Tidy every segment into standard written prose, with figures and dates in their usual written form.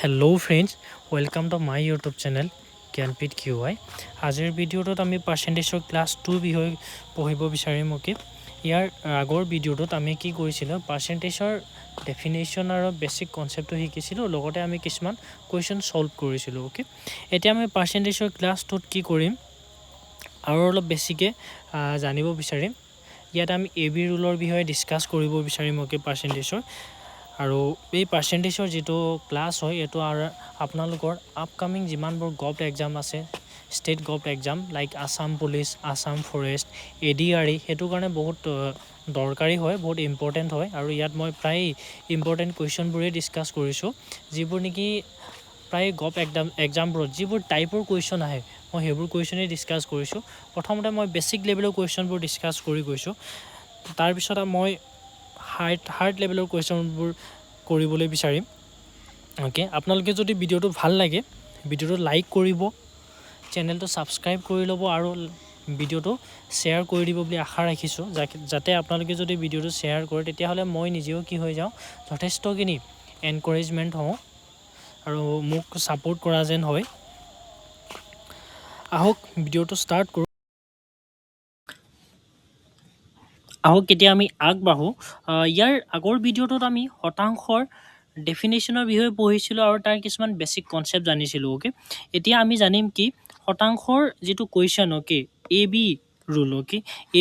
Hello' friends, welcome to my YouTube channel Jnanpith QI। আজিৰ ভিডিঅ'টোত আমি পাৰ্চেণ্টেজৰ ক্লাছ 2 বিষয়ে পঢ়িব বিচাৰিম। ইয়াৰ আগৰ ভিডিঅ'টোত আমি কি কৰিছিলোঁ, পাৰ্চেণ্টেজৰ ডেফিনেশ্যন আৰু বেছিক কনচেপ্টটো শিকিছিলোঁ, লগতে আমি কিছুমান কুৱেশ্যন ছল্ভ কৰিছিলোঁ। এতিয়া আমি পাৰ্চেণ্টেজৰ ক্লাছ 2ত কি কৰিম আৰু অলপ বেছিকৈ জানিব বিচাৰিম। ইয়াত আমি AB ৰুলৰ বিষয়ে ডিছকাছ কৰিব বিচাৰিম পাৰ্চেণ্টেজৰ। আৰু এই পাৰ্চেণ্টেজৰ যিটো ক্লাছ হয় এইটো আৰু আপোনালোকৰ আপকামিং যিমানবোৰ গভ এক্সাম আছে, state gov exam like Assam police, Assam forest, ADRE, সেইটো কাৰণে বহুত দৰকাৰী হয়, বহুত ইম্পৰ্টেণ্ট হয়। আৰু ইয়াত মই প্ৰায় ইম্পৰ্টেণ্ট কুৱেশ্যনবোৰেই ডিছকাছ কৰিছোঁ, যিবোৰ নেকি প্ৰায় গভ এক্সামবোৰত যিবোৰ টাইপৰ কুৱেশ্যন আহে মই সেইবোৰ কুৱেশ্যনেই ডিছকাছ কৰিছোঁ। প্ৰথমতে মই বেছিক লেভেলৰ কুৱেশ্যনবোৰ ডিছকাছ কৰি গৈছোঁ, তাৰপিছত মই হাৰ্ড লেভেলৰ কুৱেশ্যনবোৰ কৰিবলৈ বিচাৰিম। আপোনালোকে যদি ভিডিঅ'টো ভাল লাগে, ভিডিঅ'টো লাইক কৰিব, চেনেলটো ছাবস্ক্ৰাইব কৰি ল'ব আৰু ভিডিঅ'টো শ্বেয়াৰ কৰি দিব বুলি আশা ৰাখিছোঁ। যাতে আপোনালোকে যদি ভিডিঅ'টো শ্বেয়াৰ কৰে তেতিয়াহ'লে মই নিজেও কি হৈ যাওঁ, যথেষ্টখিনি এনকাৰেজমেণ্ট হওঁ আৰু মোক ছাপোৰ্ট কৰা যেন হয়। আহক ভিডিঅ'টো ষ্টাৰ্ট কৰোঁ। কেতিয়া আমি আগবাঢ়োঁ। ইয়াৰ আগৰ ভিডিঅ'টোত আমি শতাংশৰ ডেফিনেশ্যনৰ বিষয়ে পঢ়িছিলোঁ আৰু তাৰ কিছুমান বেছিক কনচেপ্ট জানিছিলোঁ। এতিয়া আমি জানিম কি শতাংশৰ যিটো question AB rule.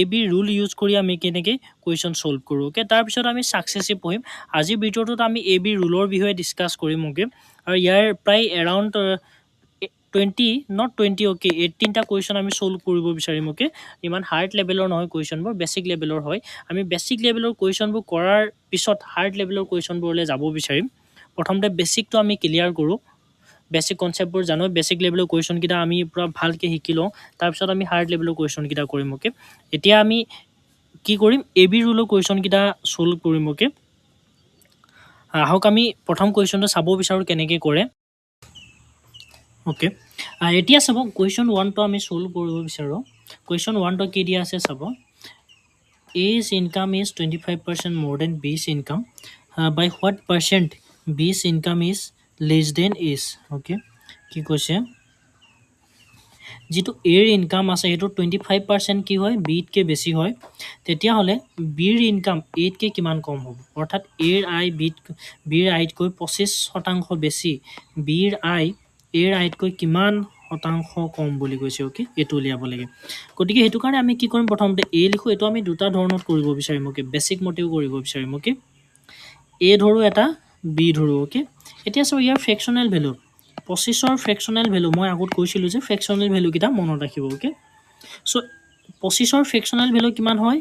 AB rule use কৰি আমি কেনেকৈ কুৱেশ্যন ছল্ভ কৰোঁ। তাৰপিছত আমি ছাকচেছিভ পঢ়িম। আজিৰ ভিডিঅ'টোত আমি AB ৰুলৰ বিষয়ে ডিছকাছ কৰিম। আৰু ইয়াৰ প্ৰায় এৰাউণ্ড 18টা কুৱেশ্যন আমি ছল্ভ কৰিব বিচাৰিম। ইমান হাৰ্ড লেভেলৰ নহয় কুৱেশ্যনবোৰ, বেছিক লেভেলৰ হয়। আমি বেছিক লেভেলৰ কুৱেশ্যনবোৰ কৰাৰ পিছত হাৰ্ড লেভেলৰ কুৱেশ্যনবোৰলৈ যাব বিচাৰিম। প্ৰথমতে বেছিকটো আমি ক্লিয়াৰ কৰোঁ, বেছিক কনচেপ্টবোৰ জানো, বেছিক লেভেলৰ কুৱেশ্যনকেইটা আমি পূৰা ভালকৈ শিকি লওঁ, তাৰপিছত আমি হাৰ্ড লেভেলৰ কুৱেশ্যনকেইটা কৰিম। এতিয়া আমি কি কৰিম, AB ৰুলৰ কুৱেশ্যনকেইটা ছল্ভ কৰিম। আহক আমি প্ৰথম কুৱেশ্যনটো চাব বিচাৰোঁ কেনেকৈ কৰে। এতিয়া চাব, কুৱেশ্যন 1টো আমি ছল্ভ কৰিব বিচাৰোঁ। কুৱেশ্যন 1টো কি দিয়া আছে চাব, A's income is 25% more than B's income. By what percent B's income is less than A's? কি কৈছে, যিটো Aৰ ইনকাম আছে সেইটো 25% কি হয়, Bতকৈ বেছি হয়, তেতিয়াহ'লে Bৰ ইনকাম Aতকৈ কিমান কম হ'ব। অৰ্থাৎ Aৰ আয় Bৰ আয়তকৈ 25% বেছি, Bৰ আয় Aৰ আয়তকৈ কিমান শতাংশ কম বুলি কৈছে। এইটো উলিয়াব লাগে। গতিকে সেইটো কাৰণে আমি কি কৰিম, প্ৰথমতে A লিখোঁ। এইটো আমি দুটা ধৰণত কৰিব বিচাৰিম। বেছিক মতেও কৰিব বিচাৰিম। A ধৰোঁ এটা, B ধৰোঁ। এতিয়া চাওঁ ইয়াৰ ফ্ৰেকশ্যনেল ভেলু, 25ৰ ফ্ৰেকশ্যনেল ভেলু মই আগত কৈছিলোঁ যে ফ্ৰেকশ্যনেল ভেলুকেইটা মনত ৰাখিব। চ' 25ৰ ফ্ৰেকশ্যনেল ভেলু কিমান হয়,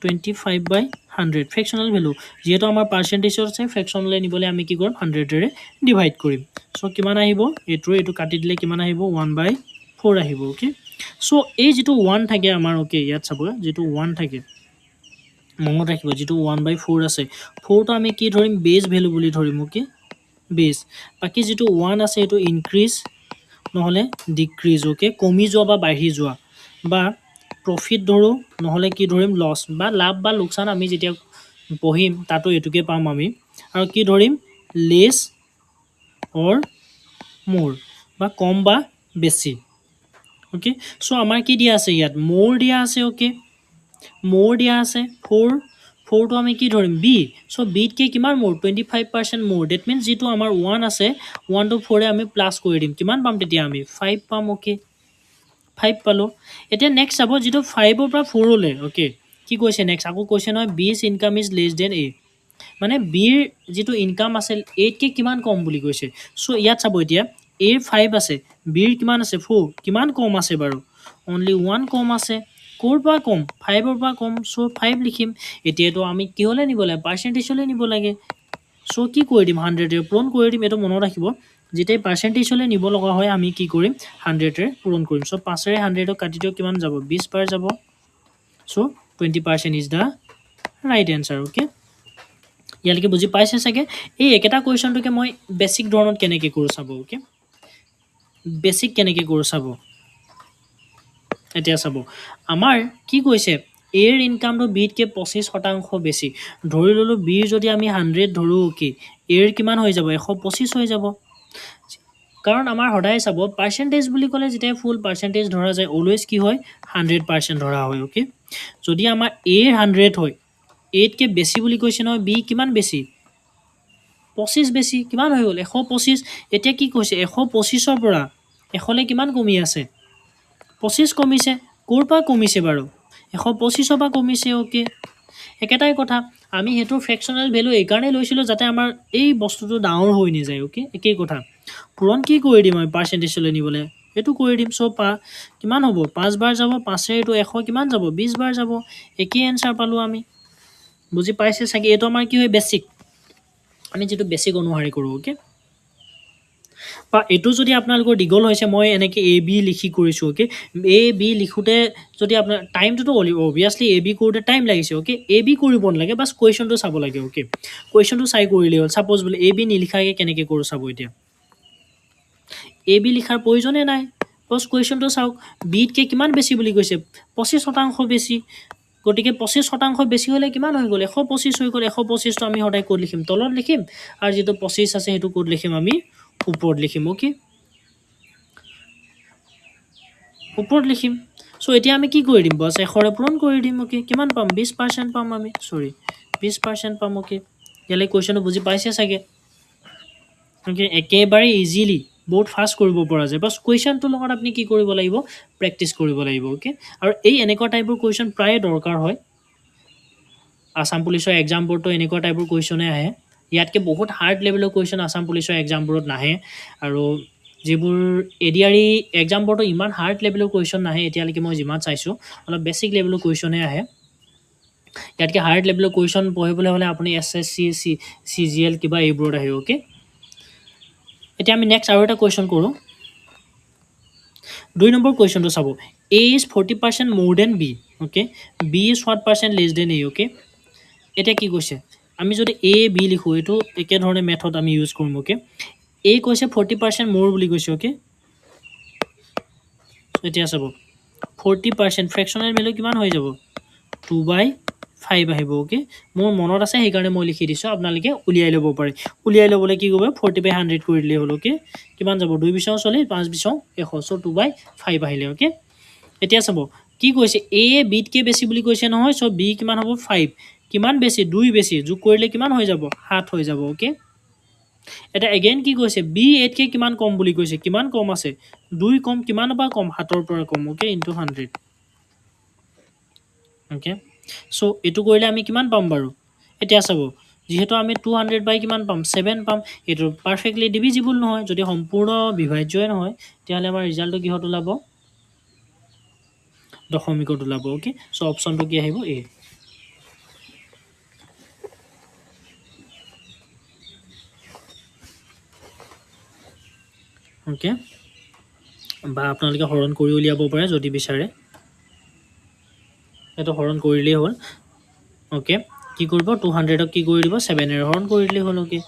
25/100 ফ্ৰেকশ্যনেল ভেলু। যিহেতু আমাৰ পাৰ্চেণ্টেজত আছে, ফ্ৰেকশ্যনলৈ নিবলৈ আমি কি কৰিম, 100ৰে ডিভাইড কৰিম। চ' কিমান আহিব, এইটো কাটি দিলে কিমান আহিব, 1/4 আহিব। চ' এই যিটো 1 থাকে আমাৰ, ইয়াত চাব, যিটো 1 থাকে মনত ৰাখিব, যিটো 1/4 আছে, 4টো আমি কি ধৰিম, বেজ ভেলু বুলি ধৰিম। বেজ। বাকী যিটো 1 আছে সেইটো ইনক্ৰিজ নহ'লে ডিক্ৰিজ। কমি যোৱা বা বাঢ়ি যোৱা, বা প্ৰফিট ধৰোঁ নহ'লে কি ধৰিম, লছ বা লাভ বা লোকচান। আমি যেতিয়া পঢ়িম তাতো এইটোকে পাম আমি। আৰু কি ধৰিম, লেছ অৰ মোৰ, বা কম বা বেছি। চ' আমাৰ কি দিয়া আছে ইয়াত, মোৰ দিয়া আছে। মোৰ দিয়া আছে 4টো আমি কি ধৰিম, বি। চ' বিতকৈ কিমান মোৰ, 25% মোৰ। ডেট মিনছ যিটো আমাৰ 1 আছে, 1টো 4ৰে আমি প্লাছ কৰি দিম, কিমান পাম তেতিয়া আমি 5 পাম। 5 পালোঁ। এতিয়া নেক্সট চাব, যিটো 5ৰ পৰা 4লৈ কি কৈছে নেক্সট, আকৌ কৈছে নহয়, B's income is less than A, মানে Bৰ যিটো ইনকাম আছে Aতকৈ কিমান কম বুলি কৈছে। চ' ইয়াত চাব, এতিয়া Aৰ 5 আছে, Bৰ কিমান আছে 4, কিমান কম আছে বাৰু, অনলি 1 কম আছে। ক'ৰ পৰা কম, 5ৰ পৰা কম। চ' 5 লিখিম। এতিয়াতো আমি কিহলৈ নিব লাগে, পাৰ্চেণ্টেজলৈ নিব লাগে। চ' কি কৰি দিম, 100ৰে পূৰণ কৰি দিম। এইটো মনত ৰাখিব, যেতিয়াই পাৰ্চেণ্টেজলৈ নিব লগা হয় আমি কি কৰিম, 100ৰে পূৰণ কৰিম। চ' 5ৰে 100ক কাটি দিয়ক, কিমান যাব, 20 বাৰ যাব। চ' 20% ইজ দ্য ৰাইট এনচাৰ। ইয়ালৈকে বুজি পাইছে চাগে। এই একেটা কুৱেশ্যনটোকে মই বেছিক ধৰণত কেনেকৈ কৰোঁ চাব। বেছিক কেনেকৈ কৰোঁ চাব। এতিয়া চাব, আমাৰ কি কৈছে, Aৰ ইনকামটো Bতকৈ 25% বেছি। ধৰি ল'লোঁ Bৰ যদি আমি 100 ধৰোঁ, Aৰ কিমান হৈ যাব, 125 হৈ যাব। কাৰণ আমাৰ সদায় চাব পাৰ্চেণ্টেজ বুলি ক'লে যেতিয়া ফুল পাৰ্চেণ্টেজ ধৰা যায় অলৱেজ কি হয় 100% ধৰা হয় অ'কে যদি আমাৰ A 100 হয় Aতকৈ বেছি বুলি কৈছে নহয় B কিমান বেছি 25 বেছি কিমান হৈ গ'ল 125 এতিয়া কি কৈছে 125ৰ পৰা 100লৈ কিমান কমি আছে 25 কমিছে ক'ৰ পৰা কমিছে বাৰু 125ৰ পৰা কমিছে অ'কে একেটাই কথা আমি সেইটো ফ্ৰেকশ্যনেল ভেলু এইকাৰণে লৈছিলোঁ যাতে আমাৰ এই বস্তুটো ডাঙৰ হৈ নাযায় অ'কে একেই কথা পূৰণ কি কৰি দিম আমি পাৰ্চেণ্টেজলৈ নিবলৈ এইটো কৰি দিম চ' কিমান হ'ব 5 বাৰ যাব 5 এইটো 100 কিমান যাব 20 বাৰ যাব একেই এনচাৰ পালোঁ আমি বুজি পাইছে চাগে এইটো আমাৰ কি হয় বেছিক আমি যেটো বেছিক অনুসাৰী কৰোঁ অ'কে বা এইটো যদি আপোনালোকৰ দীঘল হৈছে মই এনেকৈ এ বি লিখি কৰিছোঁ অ'কে এ বি লিখোঁতে যদি আপোনাৰ টাইমটোতো অভিয়াছলি এ বি কৰোঁতে টাইম লাগিছে অ'কে এ বি কৰিব নালাগে বাছ কুৱেশ্যনটো চাব লাগে অ'কে কুৱেশ্যনটো চাই কৰিলেই হ'ল ছাপ'জ বোলে এ বি নিলিখাকৈ কেনেকৈ কৰোঁ চাব এতিয়া এ বি লিখাৰ প্ৰয়োজনে নাই বছ কুৱেশ্যনটো চাওক বিতকৈ কিমান বেছি বুলি কৈছে 25% বেছি গতিকে 25% বেছি হ'লে কিমান হৈ গ'ল 125 হৈ গ'ল 125টো আমি সদায় ক'ত লিখিম তলত লিখিম আৰু যিটো 25 আছে সেইটো ক'ত লিখিম আমি ওপৰত লিখিম অ'কে ওপৰত লিখিম চ' এতিয়া আমি কি কৰি দিম বছ 100ৰে পূৰণ কৰি দিম অ'কে কিমান পাম 20% পাম আমি 20% পাম অ'কে ইয়ালৈ কুৱেশ্যনটো বুজি পাইছে চাগে অ'কে একেবাৰে ইজিলি বহুত ফাষ্ট কৰিব পৰা যায় বাছ কুৱেশ্যনটোৰ লগত আপুনি কি কৰিব লাগিব প্ৰেক্টিচ কৰিব লাগিব অ'কে আৰু এই এনেকুৱা টাইপৰ কুৱেশ্যন প্ৰায়ে দৰকাৰ হয় আসাম পুলিচৰ এক্সামবোৰতো এনেকুৱা টাইপৰ কুৱেশ্যনে আহে ইয়াতকৈ বহুত হাৰ্ড লেভেলৰ কুৱেশ্যন আসাম পুলিচৰ এক্সামবোৰত নাহে আৰু যিবোৰ এডিআৰই এক্সামবোৰতো ইমান হাৰ্ড লেভেলৰ কুৱেশ্যন নাহে এতিয়ালৈকে মই যিমান চাইছোঁ অলপ বেছিক লেভেলৰ কুৱেশ্যনে আহে ইয়াতকৈ হাৰ্ড লেভেলৰ কুৱেশ্যন পঢ়িবলৈ হ'লে আপুনি SSC CGL কিবা এইবোৰত আহে অ'কে এতিয়া আমি নেক্সট আৰু এটা কুৱেশ্যন কৰোঁ 2 নম্বৰ কুৱেশ্যনটো চাব A is 40% more than B okay B is what percent less than A okay এতিয়া কি কৈছে আমি যদি A B লিখোঁ এইটো একেধৰণে মেথড আমি ইউজ কৰিম অ'কে A কৈছে 40% মোৰ বুলি কৈছে অ'কে এতিয়া চাব 40% ফ্ৰেকশ্যনেল ভেলু কিমান হৈ যাব 2/5 আহিব অ'কে মোৰ মনত আছে সেইকাৰণে মই লিখি দিছোঁ আপোনালোকে উলিয়াই ল'ব পাৰে উলিয়াই ল'বলৈ কি কৰিব 40/100 কৰি দিলেই হ'ল অ'কে কিমান যাব 2 বিছাও 40 5 বিছাও 100 চ' 2/5 আহিলে অ'কে এতিয়া চাব কি কৈছে A বিতকৈ বেছি বুলি কৈছে নহয় চ' B কিমান হ'ব 5 কিমান বেছি 2 বেছি যোগ কৰিলে কিমান হৈ যাব 7 হৈ যাব অ'কে এটা এগেইন কি কৈছে B 8কৈ কিমান কম বুলি কৈছে কিমান কম আছে 2 কম কিমানৰ পৰা কম 7ৰ পৰা কম অ'কে ইনটু 100 অ'কে চ' এইটো কৰিলে আমি কিমান পাম বাৰু এতিয়া চাব যিহেতু আমি 200 বাই কিমান পাম 7 পাম এইটো পাৰফেক্টলি ডিভিজিবল নহয় যদি সম্পূৰ্ণ বিভাজ্যই নহয় তেতিয়াহ'লে আমাৰ ৰিজাল্টটো কিহত ওলাব দশমিকত ওলাব অ'কে চ' অপশ্যনটো কি আহিব A অ'কে বা আপোনালোকে হৰণ কৰি উলিয়াব পাৰে যদি বিচাৰে এইটো হৰণ কৰিলেই হ'ল অ'কে কি কৰিব 200ক কি কৰি দিব 7ৰে হৰণ কৰি দিলেই হ'ল অ'কে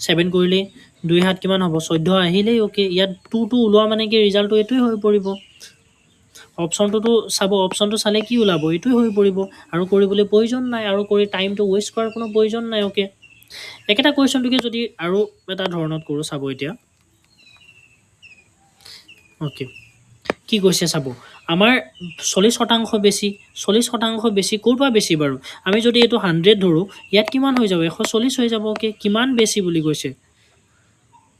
7 কৰিলেই 2 7 কিমান হ'ব 14 আহিলেই অ'কে ইয়াত 2 ওলোৱা মানে কি ৰিজাল্টটো এইটোৱে হৈ পৰিব অপশ্যনটোতো চাব অপশ্যনটো চালে কি ওলাব এইটোৱে হৈ পৰিব আৰু কৰিবলৈ প্ৰয়োজন নাই আৰু কৰি টাইমটো ৱেষ্ট কৰাৰ কোনো প্ৰয়োজন নাই অ'কে একেটা কুৱেশ্যনটোকে যদি আৰু এটা ধৰণত কৰোঁ চাব এতিয়া অ'কে কি কৈছে চাব আমাৰ 40% বেছি 40% বেছি ক'ৰ পৰা বেছি বাৰু আমি যদি এইটো 100 ধৰোঁ ইয়াত কিমান হৈ যাব 140 হৈ যাব অ'কে কিমান বেছি বুলি কৈছে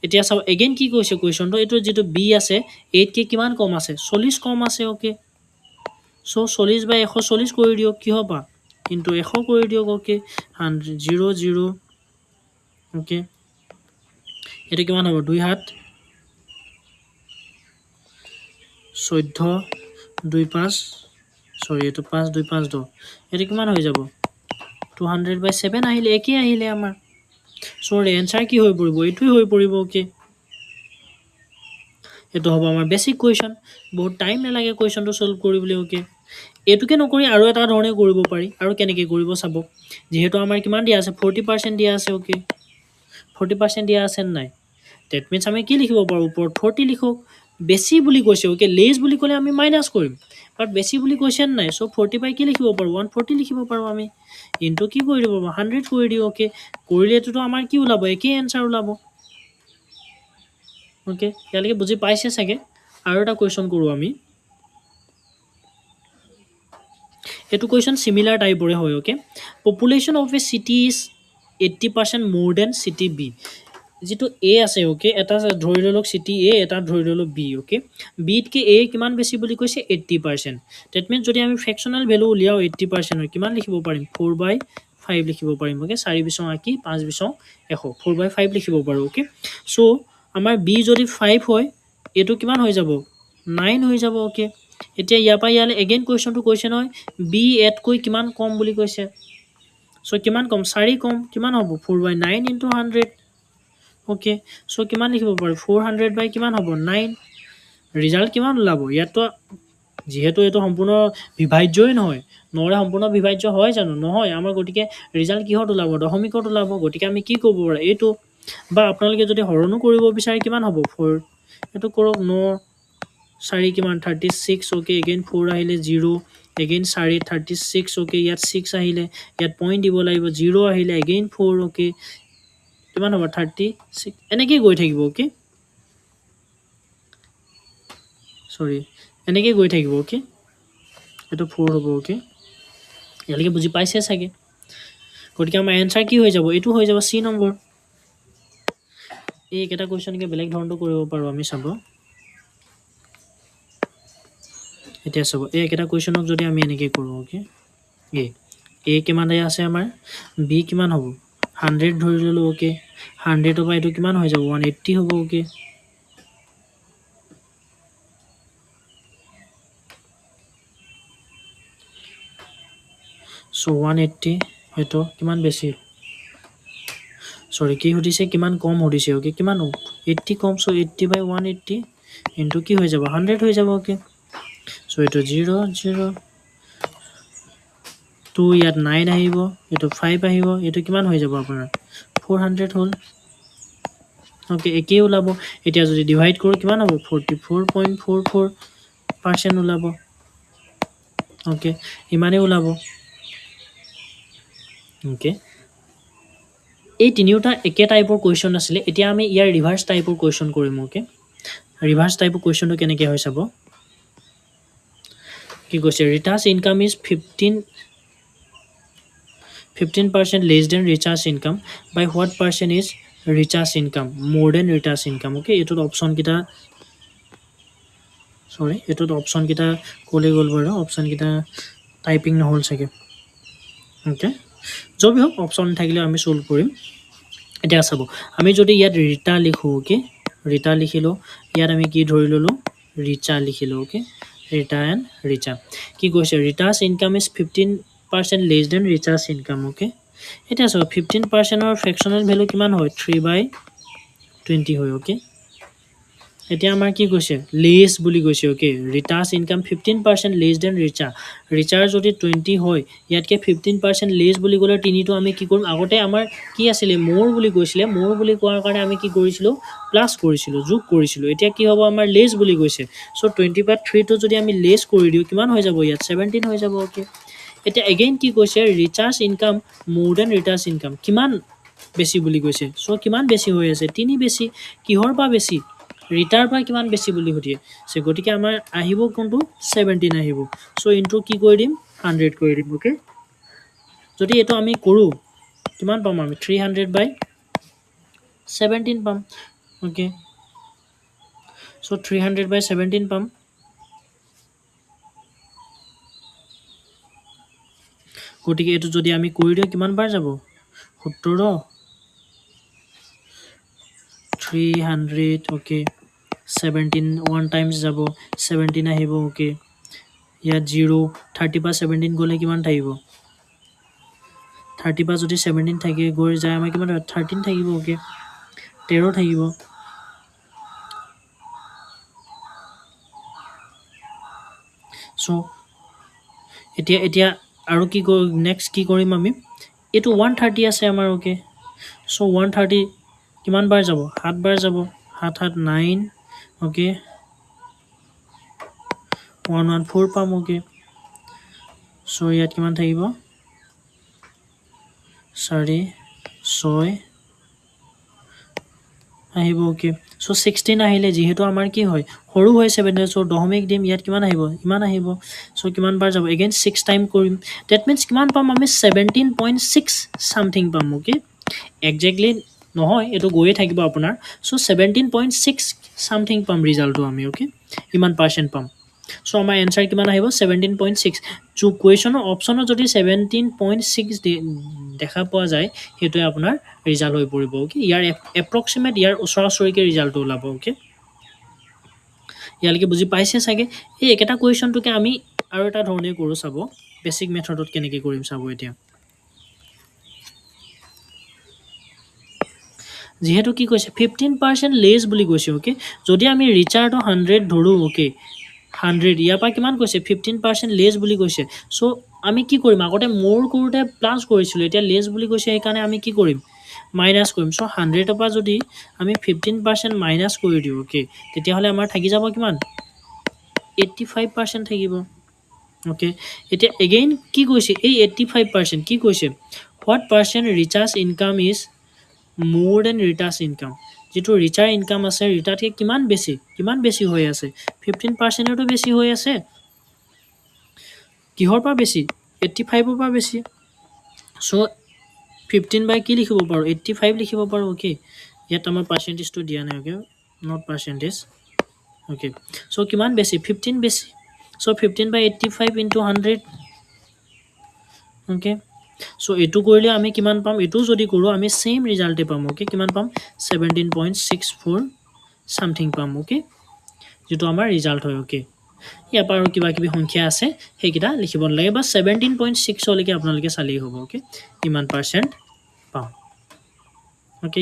এতিয়া চাব এগেইন কি কৈছে কুৱেশ্যনটো এইটো যিটো B আছে 8কৈ কিমান কম আছে 40 কম আছে অ'কে চ' 40/140 কৰি দিয়ক কিহৰ পৰা কিন্তু 100 কৰি দিয়ক অ'কে 0 0 অ'কে এইটো কিমান হ'ব 2 7 14 2 5 চৰি এইটো 5 2 5 10 এইটো কিমান হৈ যাব 200/7 আহিলে একেই আহিলে আমাৰ চ' এনচাৰ কি হৈ পৰিব এইটোৱে হৈ পৰিব অ'কে এইটো হ'ব আমাৰ বেছিক কুৱেশ্যন বহুত টাইম নালাগে কুৱেশ্যনটো ছল্ভ কৰিবলৈ অ'কে এইটোকে নকৰি আৰু এটা ধৰণে কৰিব পাৰি আৰু কেনেকৈ কৰিব চাব যিহেতু আমাৰ কিমান দিয়া আছে 40% দিয়া আছে অ'কে 40% দিয়া আছে নাই ডেট মিনছ আমি কি লিখিব পাৰোঁ ওপৰত 40 লিখক বেছি বুলি কৈছে অ'কে লেছ বুলি ক'লে আমি মাইনাছ কৰিম বাট বেছি বুলি কৈছে নাই চ' 40 বাই কি লিখিব পাৰোঁ 140 লিখিব পাৰোঁ আমি ইনটু কি কৰি দিব 100 কৰি দিওঁ অ'কে কৰিলেতো আমাৰ কি ওলাব একেই এনচাৰ ওলাব ওকে ইয়ালৈকে বুজি পাইছে চাগে আৰু এটা কুৱেশ্যন কৰোঁ আমি এইটো কুৱেশ্যন চিমিলাৰ টাইপৰে হয় okay population of A city is 80% মোৰ দেন চিটি বি যিটো এ আছে ওকে এটা ধৰি লওক চিটি এ এটা ধৰি লওক বি ওকে বিতকৈ এ কিমান বেছি বুলি কৈছে 80% ডেট মিনছ যদি আমি ফ্ৰেকশ্যনেল ভেলু উলিয়াওঁ 80% কিমান লিখিব পাৰিম 4/5 লিখিব পাৰিম ওকে 4 বিছং আঁকি 5 বিছং 100 4/5 লিখিব পাৰোঁ ওকে চ' আমাৰ বি যদি 5 হয় এইটো কিমান হৈ যাব 9 হৈ যাব ওকে এতিয়া ইয়াৰ পৰা ইয়ালৈ এগেইন কুৱেশ্যনটো কৈছে নহয় বি এতকৈ কিমান কম বুলি কৈছে চ' কিমান কম 4 কম কিমান হ'ব 4/9 ইনটু 100 ওকে চ' কিমান লিখিব পাৰোঁ 400 বাই কিমান হ'ব 9 ৰিজাল্ট কিমান ওলাব ইয়াততো যিহেতু এইটো সম্পূৰ্ণ বিভাজ্যই নহয় নৰে সম্পূৰ্ণ বিভাজ্য হয় জানো নহয় আমাৰ গতিকে ৰিজাল্ট কিহত ওলাব দশমিকত ওলাব গতিকে আমি কি কৰিব পাৰোঁ এইটো বা আপোনালোকে যদি হৰণো কৰিব বিচাৰে কিমান হ'ব 4 এইটো কৰক 9 4 কিমান 36 ওকে এগেইন 4 আহিলে 0 এগেইন 4 36 ওকে ইয়াত 6 আহিলে ইয়াত পইণ্ট দিব লাগিব 0 আহিলে এগেইন 4 ওকে কিমান হ'ব 36 এনেকৈ গৈ থাকিব ওকে সৰি এনেকৈ গৈ থাকিব ওকে এইটো 4 হ'ব ওকে ইয়ালৈকে বুজি পাইছে চাগে গতিকে আমাৰ এনচাৰ কি হৈ যাব এইটো হৈ যাব চি নম্বৰ এইকেইটা কুৱেশ্যনকে বেলেগ ধৰণটো কৰিব পাৰোঁ আমি চাব এতিয়া চাব এইকেইটা কুৱেশ্যনক যদি আমি এনেকৈ কৰোঁ ওকে এ কিমান আছে আমাৰ বি কিমান হ'ব 100 ধৰি ল'লোঁ ওকে 100ৰ পৰা এইটো কিমান হৈ যাব 180 হ'ব ওকে চ' 180 এইটো কিমান বেছি সৰি কি সুধিছে কিমান কম সুধিছে ওকে কিমান 80 কম চ' 80/180 ইনটু কি হৈ যাব 100 হৈ যাব ওকে চ' এইটো 0 0 2 ইয়াত 9 আহিব এইটো 5 আহিব এইটো কিমান হৈ যাব আপোনাৰ 400 হ'ল ওকে একেই ওলাব এতিয়া যদি ডিভাইড কৰোঁ কিমান হ'ব 44.44% ওলাব ওকে ইমানেই ওলাব ওকে এই তিনিওটা একে টাইপৰ কুৱেশ্যন আছিলে এতিয়া আমি ইয়াৰ ৰিভাৰ্ছ টাইপৰ কুৱেশ্যন কৰিম ওকে ৰিভাৰ্ছ টাইপৰ কুৱেশ্যনটো কেনেকৈ হয় চাব কি কৈছে Rita's income is 15% less than Richa's income by what percent is Richa's income more than Richa's income okay এইটোত অপশ্যন কিটা সৰি এইটোত অপশ্যন কিটা ক'লে গ'ল বাৰু অপশ্যন কিটা টাইপিং নহ'ল চাগে ওকে যবি হোক অপশ্যন থাকিলে আমি সলভ কৰিম এতিয়া চাব আমি যদি ইয়াত ৰিটা লিখোঁ ওকে ৰিটা লিখিলোঁ ইয়াত আমি কি ধৰি ল'লোঁ ৰিচা লিখিলোঁ ওকে ৰিটা এণ্ড ৰিচা কি কৈছে Rita's income is 15% less than Richa's income okay এতিয়া চাওক 15%ৰ ফ্ৰেকশ্যনেল ভেলু কিমান হয় 3/20 হয় ওকে এতিয়া আমাৰ কি কৈছে লেছ বুলি কৈছে okay Rita's income 15% less than ৰিচাৰ যদি 20 হয় ইয়াতকৈ 15% লেছ বুলি ক'লে তিনিটো আমি কি কৰিম আগতে আমাৰ কি আছিলে মোৰ বুলি কৈছিলে মোৰ বুলি কোৱাৰ কাৰণে আমি কি কৰিছিলোঁ প্লাছ কৰিছিলোঁ যোগ কৰিছিলোঁ এতিয়া কি হ'ব আমাৰ লেছ বুলি কৈছে চ' 20/3টো যদি আমি লেছ কৰি দিওঁ কিমান হৈ যাব ইয়াত 17 হৈ যাব ওকে এতিয়া এগেইন কি কৈছে ৰিচাৰ্জ ইনকাম মোৰ দেন ৰিটাৰ্জ ইনকাম কিমান বেছি বুলি কৈছে চ' কিমান বেছি হৈ আছে 3 বেছি কিহৰ পৰা বেছি ৰিটাৰ পৰা কিমান বেছি বুলি সুধিছে গতিকে আমাৰ আহিব কোনটো 17 আহিব চ' ইনটু কি কৰি দিম 100 কৰি দিম ওকে যদি এইটো আমি কৰোঁ কিমান পাম আমি 300/17 পাম ওকে চ' 300/17 পাম গতিকে এইটো যদি আমি কৰি দিওঁ কিমান বাৰ যাব 17 300 ওকে 17 1 টাইমছ যাব 17 আহিব ওকে ইয়াত 0 30 পৰা 17 গ'লে কিমান থাকিব 30 পৰা যদি 17 থাকে গৈ যায় আমাৰ কিমান 13 থাকিব ওকে 13 থাকিব চ' এতিয়া আৰু কি নেক্সট কি কৰিম আমি এইটো 130 আছে আমাৰ ওকে চ' 130 কিমান বাৰ যাব 7 বাৰ যাব 7 7 9 ওকে 114 পাম ওকে চ' ইয়াত কিমান থাকিব 4 6 আহিব ওকে সো 16 আহিলে যেহেতু আমাৰ কি হয় সৰু হয় 7 সো দশমিক দিম ইয়াত কিমান আহিব ইমান আহিব সো কিমান বাৰ যাব এগেইন 6 টাইম কৰিম দ্যাট মিন্স কিমান পাম আমি 17.6 সামথিং পাম ওকে এক্স্যাক্টলি নহয় এটো গৈয়ে থাকিব আপোনাৰ সো 17.6 সামথিং পাম ৰিজাল্টটো আমি ওকে ইমান পাৰ্সেন্ট পাম সো আমাৰ এনসাৰ কিমান আহিব 17.6 जो কুৱেশ্যনৰ অপচনত যদি 17.6 দেখা পোৱা যায় হেতুৱে আপোনাৰ ৰিজাল্ট হৈ পৰিব ওকে ইয়াৰ এপ্ৰক্সিমেট ইয়াৰ ওচৰা-ওচৰিকে ৰিজাল্টটো ওলাব ওকে ইয়ালৈকে বুজি পাইছে চাগে এই একেটা কুৱেশ্যনটোকে আমি আৰু এটা ধৰণে কৰো চাব বেসিক মেথডত কেনেকৈ কৰিম চাব এতিয়া যেহেতু কি কৈছে 15% লেস বুলি কৈছে ওকে যদি আমি ৰিচাৰ্ডটো 100 ধৰো ওকে 100 ইয়াৰ পৰা কিমান কৈছে 15% লেস বুলি কৈছে সো আমি কি কৰিম আগতে মোৰ কৰোতে প্লাস কৰিছিল এতিয়া লেস বুলি কৈছে এই কাৰণে আমি কি কৰিম মাইনাস কৰিম সো 100 ৰ পৰা যদি আমি 15% মাইনাস কৰি দিও ওকে তেতিয়া হলে আমাৰ থাকি যাব কিমান 85% থাকিব ওকে এতিয়া এগেইন কি কৈছে এই 85% কি কৈছে what percent recharge income is more than Rita's income যেটো ৰিচাৰ ইনকাম আছে ৰিটাৰতকে কিমান বেছি হৈ আছে 15% এটো বেছি হৈ আছে কিহৰ পৰা বেছি 85 ৰ পৰা বেছি সো 15 বাই কি লিখিব পাৰো 85 লিখিব পাৰো ওকে ইয়াত আমাৰ পাৰ্সেন্টেজটো দিয়া নাই okay not percentage okay so কিমান বেছি 15 বেছি সো 15 বাই 85 ইনটু 100 ওকে সো এটো কৰিলে আমি কিমান পাম এটো যদি কৰো আমি সেম ৰিজাল্টে পাম ওকে কিমান পাম 17.64 সামথিং পাম ওকে যেটো আমাৰ ৰিজাল্ট হয় ওকে ইয়াৰ পৰা কিবা কিবি সংখ্যা আছে হেকিটা লিখিব লাগে বা 17.6 লৈকে আপোনালোকে চালেই হ'ব ওকে ইমান পাৰ্সেন্ট পাম ওকে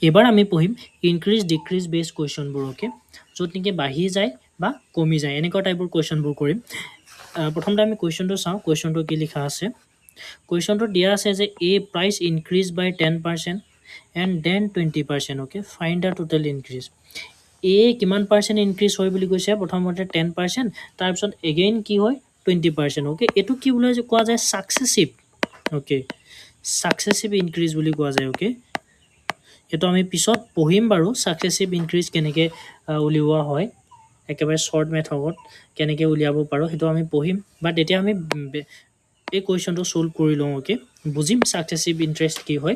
এবাৰ আমি পঢ়িম ইনক্ৰিজ ডিক্ৰিজ বেস কোৱেশ্যনবোৰ ওকে য'ত নেকি বাঢ়ি যায় বা কমি যায় এনেকুৱা টাইপৰ কোৱেশ্যনবোৰ কৰিম প্ৰথমতে আমি কোৱেশ্যনটো চাওঁ কোৱেশ্যনটো কি লিখা আছে কোৱেশ্যনটো দিয়া আছে যে a price increase by 10% and then 20% okay find the total increase a কিমান পাৰ্সেন্ট ইনক্ৰিজ হয় বুলি কৈছে প্ৰথমতে 10% তাৰ পিছত এগেইন কি হয় 20% okay এটো কি বুলি কোৱা যায় সাকসেসিভ okay সাকসেসিভ ইনক্ৰিজ বুলি কোৱা যায় okay এটো আমি পিছত পঢ়িম বাৰু সাকসেসিভ ইনক্ৰিজ কেনেকে উলিওৱা হয় একেবাৰে শৰ্ট মেথডত কেনেকে উলিয়াব পাৰো হেতু আমি পঢ়িম বাট এতিয়া আমি এই কোৱেশ্যনটো সলভ কৰি লওঁ ওকে বুজিম সাকসেসিভ ইন্টাৰেষ্ট কি হয়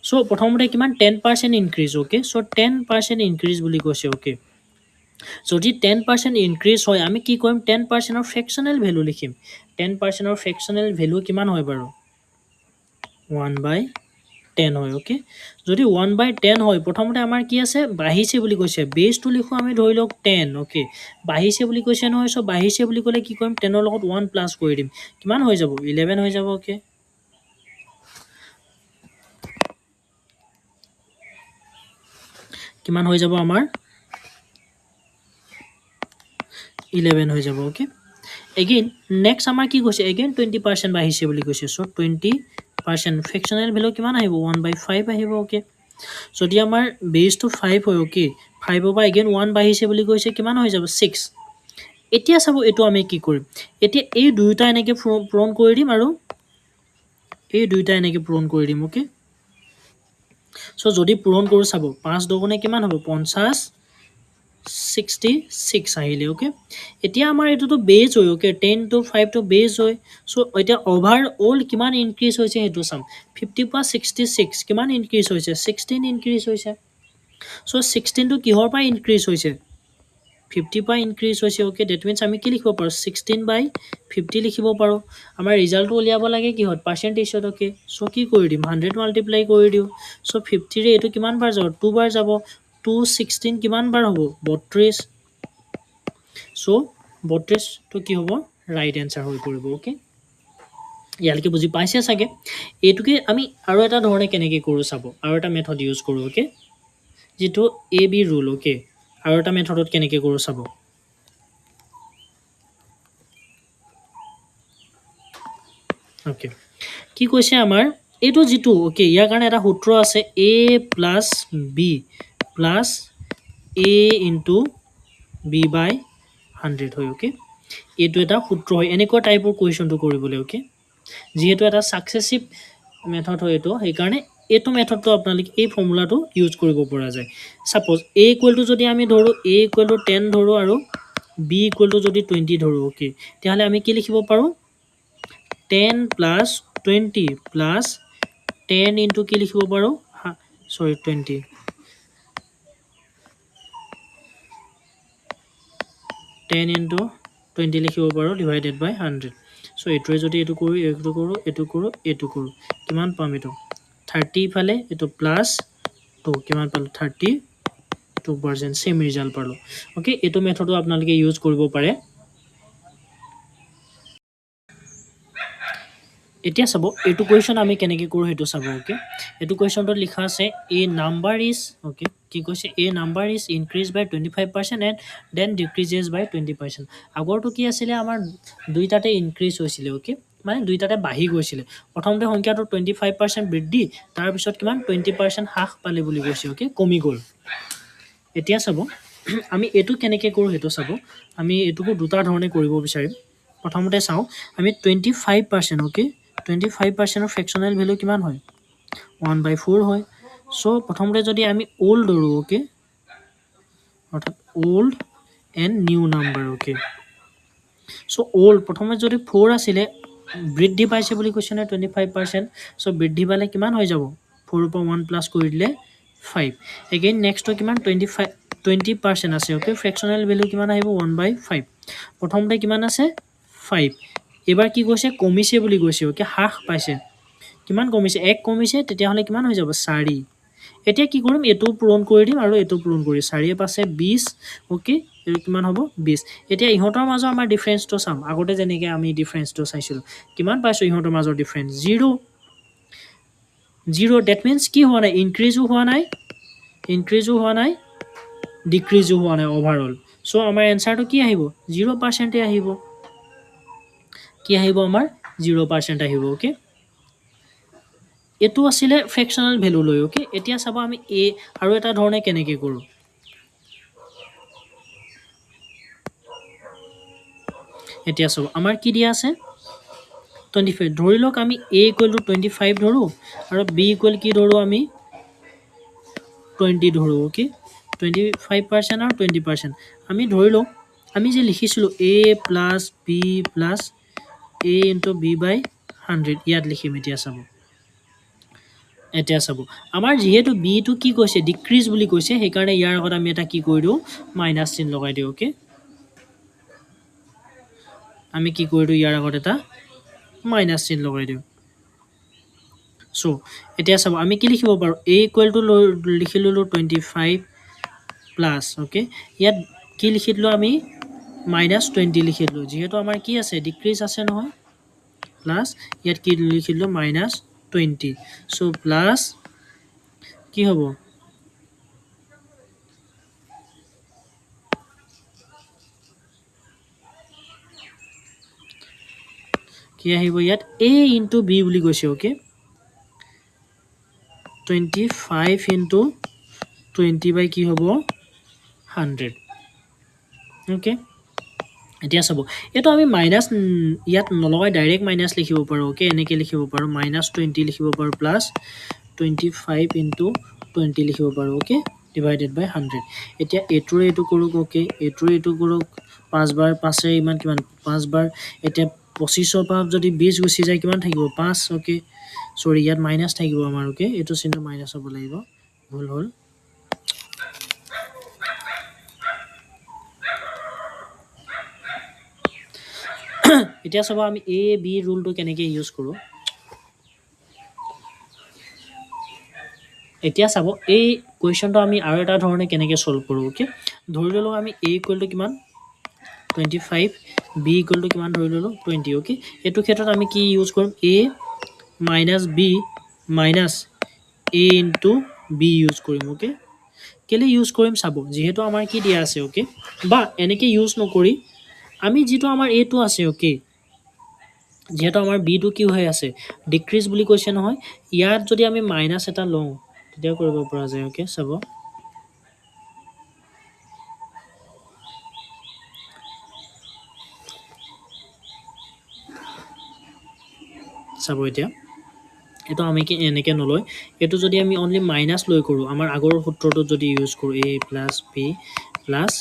সো প্ৰথমতে কিমান 10% ইনক্ৰিজ ওকে সো 10% ইনক্ৰিজ বুলি কৈছে ওকে যদি 10% ইনক্ৰিজ হয় আমি কি কৰিম 10% অৰ ফ্ৰেকশনাল ভ্যালু লিখিম 10% অৰ ফ্ৰেকশনাল ভ্যালু কিমান হয় বাৰু 1/10 হয় ওকে যদি 1/10 হয় প্ৰথমতে আমাৰ কি আছে বাঢ়িছে বুলি কৈছে বেসটো লিখো আমি ধৰি লওক 10 ওকে বাঢ়িছে বুলি কৈছে নহয় সো বাঢ়িছে বুলি ক'লে কি কৰিম 10 ৰ লগত 1 প্লাস কৰি দিম কিমান হৈ যাব 11 হৈ যাব ওকে কিমান হৈ যাব আমাৰ 11 হৈ যাব ওকে এগেইন নেক্সট আমাৰ কি কৈছে এগেইন 20% বাঢ়িছে বুলি কৈছে সো 20% ফ্ৰেকশনাল ভ্যালু কিমান আহিব 1/5 আহিব ওকে যদি আমাৰ বেসটো 5 হয় ওকে 5 ৰ পৰা এগেইন 1 বাঢ়িছে বুলি কৈছে কিমান হৈ যাব 6 এতিয়া চাব এটো আমি কি কৰিম এতিয়া এই দুইটা এনেকে পূৰণ কৰি দিম আৰু এই দুইটা এনেকে পূৰণ কৰি দিম ওকে সো যদি পূৰণ কৰো চাব 5 দুগুণে কিমান হ'ব 50 66 আহিলে ওকে এতিয়া আমাৰ এটোটো বেস হয় ওকে 10 to 5 to বেস হয় সো এটা ওভাৰঅল কিমান ইনক্ৰিজ হৈছে হেতু চাম 50 পৰা 66 কিমান ইনক্ৰিজ হৈছে 16 ইনক্ৰিজ হৈছে সো 16 টো কিহৰ পৰা ইনক্ৰিজ হৈছে 50 পৰা ইনক্ৰিজ হৈছে ওকে দ্যাট মিন্স আমি কি লিখিব পাৰো 16/50 লিখিব পাৰো আমাৰ ৰিজাল্টটো উলিয়াব লাগে কিহত পাৰ্সেন্টেজত ওকে সো কি কৰি দিম 100 মাল্টিপ্লাই কৰি দিও সো 50 ৰে এটো কিমান বাৰ যাব 2 বাৰ যাব 216 কিমান বাৰ হ'ব 32 সো 32 তো কি হ'ব ৰাইট আনসাৰ হৈ পৰিব ওকে ইয়ালৈকে বুজি পাইছে চাগে এটুকে আমি আৰু এটা ধৰণে কেনেকে কৰো চাব আৰু এটা মেথড ইউজ কৰো ওকে যেটো এ বি ৰুল ওকে আৰু এটা মেথডত কেনেকে কৰো চাব ওকে কি কৈছে আমাৰ এটো যেটো ওকে ইয়াৰ কাৰণে এটা সূত্ৰ আছে a plus b plus a into b by 100 হয় ওকে এটো এটা সূত্ৰ হয় এনেকুৱা টাইপৰ কোৱেশ্যনটো কৰিবলৈ ওকে যেহেতু এটা সাকসেসিভ মেথড হয় এটো সেই কাৰণে এইটো মেথডটো আপোনালোকে এই ফৰ্মুলাটো ইউজ কৰিব পৰা যায় সাপোজ a ইকুৱেল টু যদি আমি ধৰো a ইকুৱেল টু 10 ধৰো আৰু b ইকুৱেল টু যদি 20 ধৰো ওকে তেতিয়াহ'লে আমি কি লিখিব পাৰো 10 প্লাছ 20 প্লাছ 10 ইনটু কি লিখিব পাৰো সৰি 20 10 ইনটু 20 লিখিব পাৰো ডিভাইডেড বাই 100 সো এইটোৱে যদি এইটো কৰো এইটো কৰো কিমান পাম এইটো 30 ইফালে এইটো প্লাছ 2 কিমান পালো 32% সেম ৰিজাল্ট পালো ওকে এইটো মেথডটো আপোনালোকে ইউজ কৰিব পাৰে এতিয়া চাব এইটো কোৱেশ্চন আমি কেনেকৈ কৰোঁ সেইটো চাব ওকে এইটো কোৱেশ্চনটোত লিখা আছে এ নাম্বাৰ ইজ ওকে কি কৈছে a number is increase by 25% and then decreases by 20% আগৰটো কি আছিলে আমাৰ দুইটাতে ইনক্ৰিজ হৈছিলে ওকে মানে দুইটাতে বাঢ়ি গৈছিলে প্ৰথমতে সংখ্যাটো 25% বৃদ্ধি তাৰপিছত কিমান 20% হ্ৰাস পালে বুলি কৈছে ওকে কমি গ'ল এতিয়া চাব আমি এইটো কেনেকৈ কৰোঁ সেইটো চাব আমি এইটোকো দুটা ধৰণে কৰিব বিচাৰিম প্ৰথমতে চাওঁ আমি 25% ওকে 25% ফ্ৰেকচনেল ভ্যালু কিমান হয় 1/4 হয় সো প্ৰথমতে যদি আমি ওল্ড ধৰো ওকে অৰ্থাৎ old and new number okay so old প্ৰথমে যদি 4 আছিলে বৃদ্ধি পাইছে বুলি কৈছে না 25% সো বৃদ্ধি পালে কিমান হৈ যাব 4 পৰা 1 প্লাস কৰি দিলে 5 এগেইন নেক্সট কিমান 20% আছে ওকে ফ্ৰেকচনেল ভ্যালু কিমান আহিব 1/5 প্ৰথমতে কিমান আছে 5 এবাৰ কি কৈছে কমিছে বুলি কৈছে ওকে হ্ৰাস পাইছে কিমান কমিছে 1 কমিছে তেতিয়াহলে কিমান হৈ যাব 4 এতিয়া কি কৰিম এটো পূৰণ কৰি দিম আৰু এটো পূৰণ কৰি 4 এ পাছে 20 ওকে এটো কিমান হ'ব 20 এতিয়া ইহতৰ মাজৰ আমাৰ ডিফাৰেন্সটো চাম আগতে যেনেকৈ আমি ডিফাৰেন্সটো চাইছিলো কিমান পাইছো ইহতৰ মাজৰ ডিফাৰেন্স 0 দ্যাট মিন্স কি হোৱা নাই ইনক্ৰিজও হোৱা নাই ডিক্ৰিজও হোৱা নাই ওভাৰঅল সো আমাৰ এনসাৰটো কি আহিব 0% আহিব কি আহিব আমাৰ 0% আহিব ওকে এটো আছিলে ফ্ৰেকচনেল ভ্যালু লৈ ওকে এতিয়া চাব আমি এ আৰু এটা ধৰণে কেনেকৈ কৰো এতিয়া চাব আমাৰ কি দিয়া আছে 25 ধৰি লওক আমি a = 25 ধৰো আৰু b = কি ধৰো আমি 20 ধৰো ওকে 25% আৰু 20% আমি ধৰি লওক আমি যে লিখিছিলো a + b + a * b/100 ইয়াত লিখিম এতিয়া চাব আমাৰ যেহেতু b টো কি কৈছে ডিক্ৰিজ বুলি কৈছে সেই কাৰণে ইয়াৰ আগত আমি এটা কি কৰি দিও মাইনাস চিন লগাই দিও ওকে আমি কি কৰি দিও ইয়াৰ আগত এটা মাইনাস চিন লগাই দিও সো এতিয়া চাব আমি কি লিখিব পাৰো a = লিখি ললো 25 প্লাস ওকে ইয়াত কি লিখি দিলো আমি -20 লিখি দিলো যেহেতু আমাৰ কি আছে ডিক্ৰিজ আছে নহয় প্লাস ইয়াত কি লিখি দিলো -20 সো প্লাস কি হ'ব কি আহিব ইয়াত a * b বুলি কৈছে ওকে 25 * 20 কি হ'ব 100 ওকে এতিয়া চাব এটো আমি মাইনাস ইয়াত নলগাই ডাইৰেক্ট মাইনাস লিখিব পাৰো ওকে এনেকৈ লিখিব পাৰো -20 লিখিব পাৰো প্লাস 25 * 20 লিখিব পাৰো ওকে ডিভাইডেড বাই 100 এতিয়া এটোৰে এটো কৰক ওকে এটোৰে এটো কৰক 5 বাৰ 5 এ ইমান কিমান 5 বাৰ এতিয়া 25 পৰা যদি 20 গুচি যায় কিমান থাকিব 5 ওকে সৰি ইয়াত মাইনাস থাকিব আমাৰ ওকে এটো চিহ্ন মাইনাস হ'ব লাগিব ভুল হ'ল এতিয়া চাব আমি a b ৰুলটো কেনেকৈ ইউজ কৰো এতিয়া চাব এই কোৱেশ্চনটো আমি আৰু এটা ধৰণে কেনেকৈ সলভ কৰো ওকে ধৰি ললো আমি a = কিমান 25 b = কিমান ধৰি ললো 20 ওকে এটো ক্ষেত্ৰত আমি কি ইউজ কৰিম a - b - a * b use কৰিম ওকে কেলে ইউজ কৰিম চাব যেহেতু আমাৰ কি দিয়া আছে ওকে বা এনেকৈ ইউজ নকৰি আমি যেটো আমাৰ a টো আছে ওকে যেহেতু আমাৰ b টো কি হৈ আছে ডিক্ৰিজ বুলি কৈছে নহয় ইয়াত যদি আমি মাইনাস এটা লওঁ তেতিয়া কৰিব পৰা যায় ওকে চাব এতিয়া এইটো আমি কি এনেকৈ নলয় এইটো যদি আমি অনলি মাইনাছ লৈ কৰোঁ আমাৰ আগৰ সূত্ৰটো যদি ইউজ কৰোঁ a plus b plus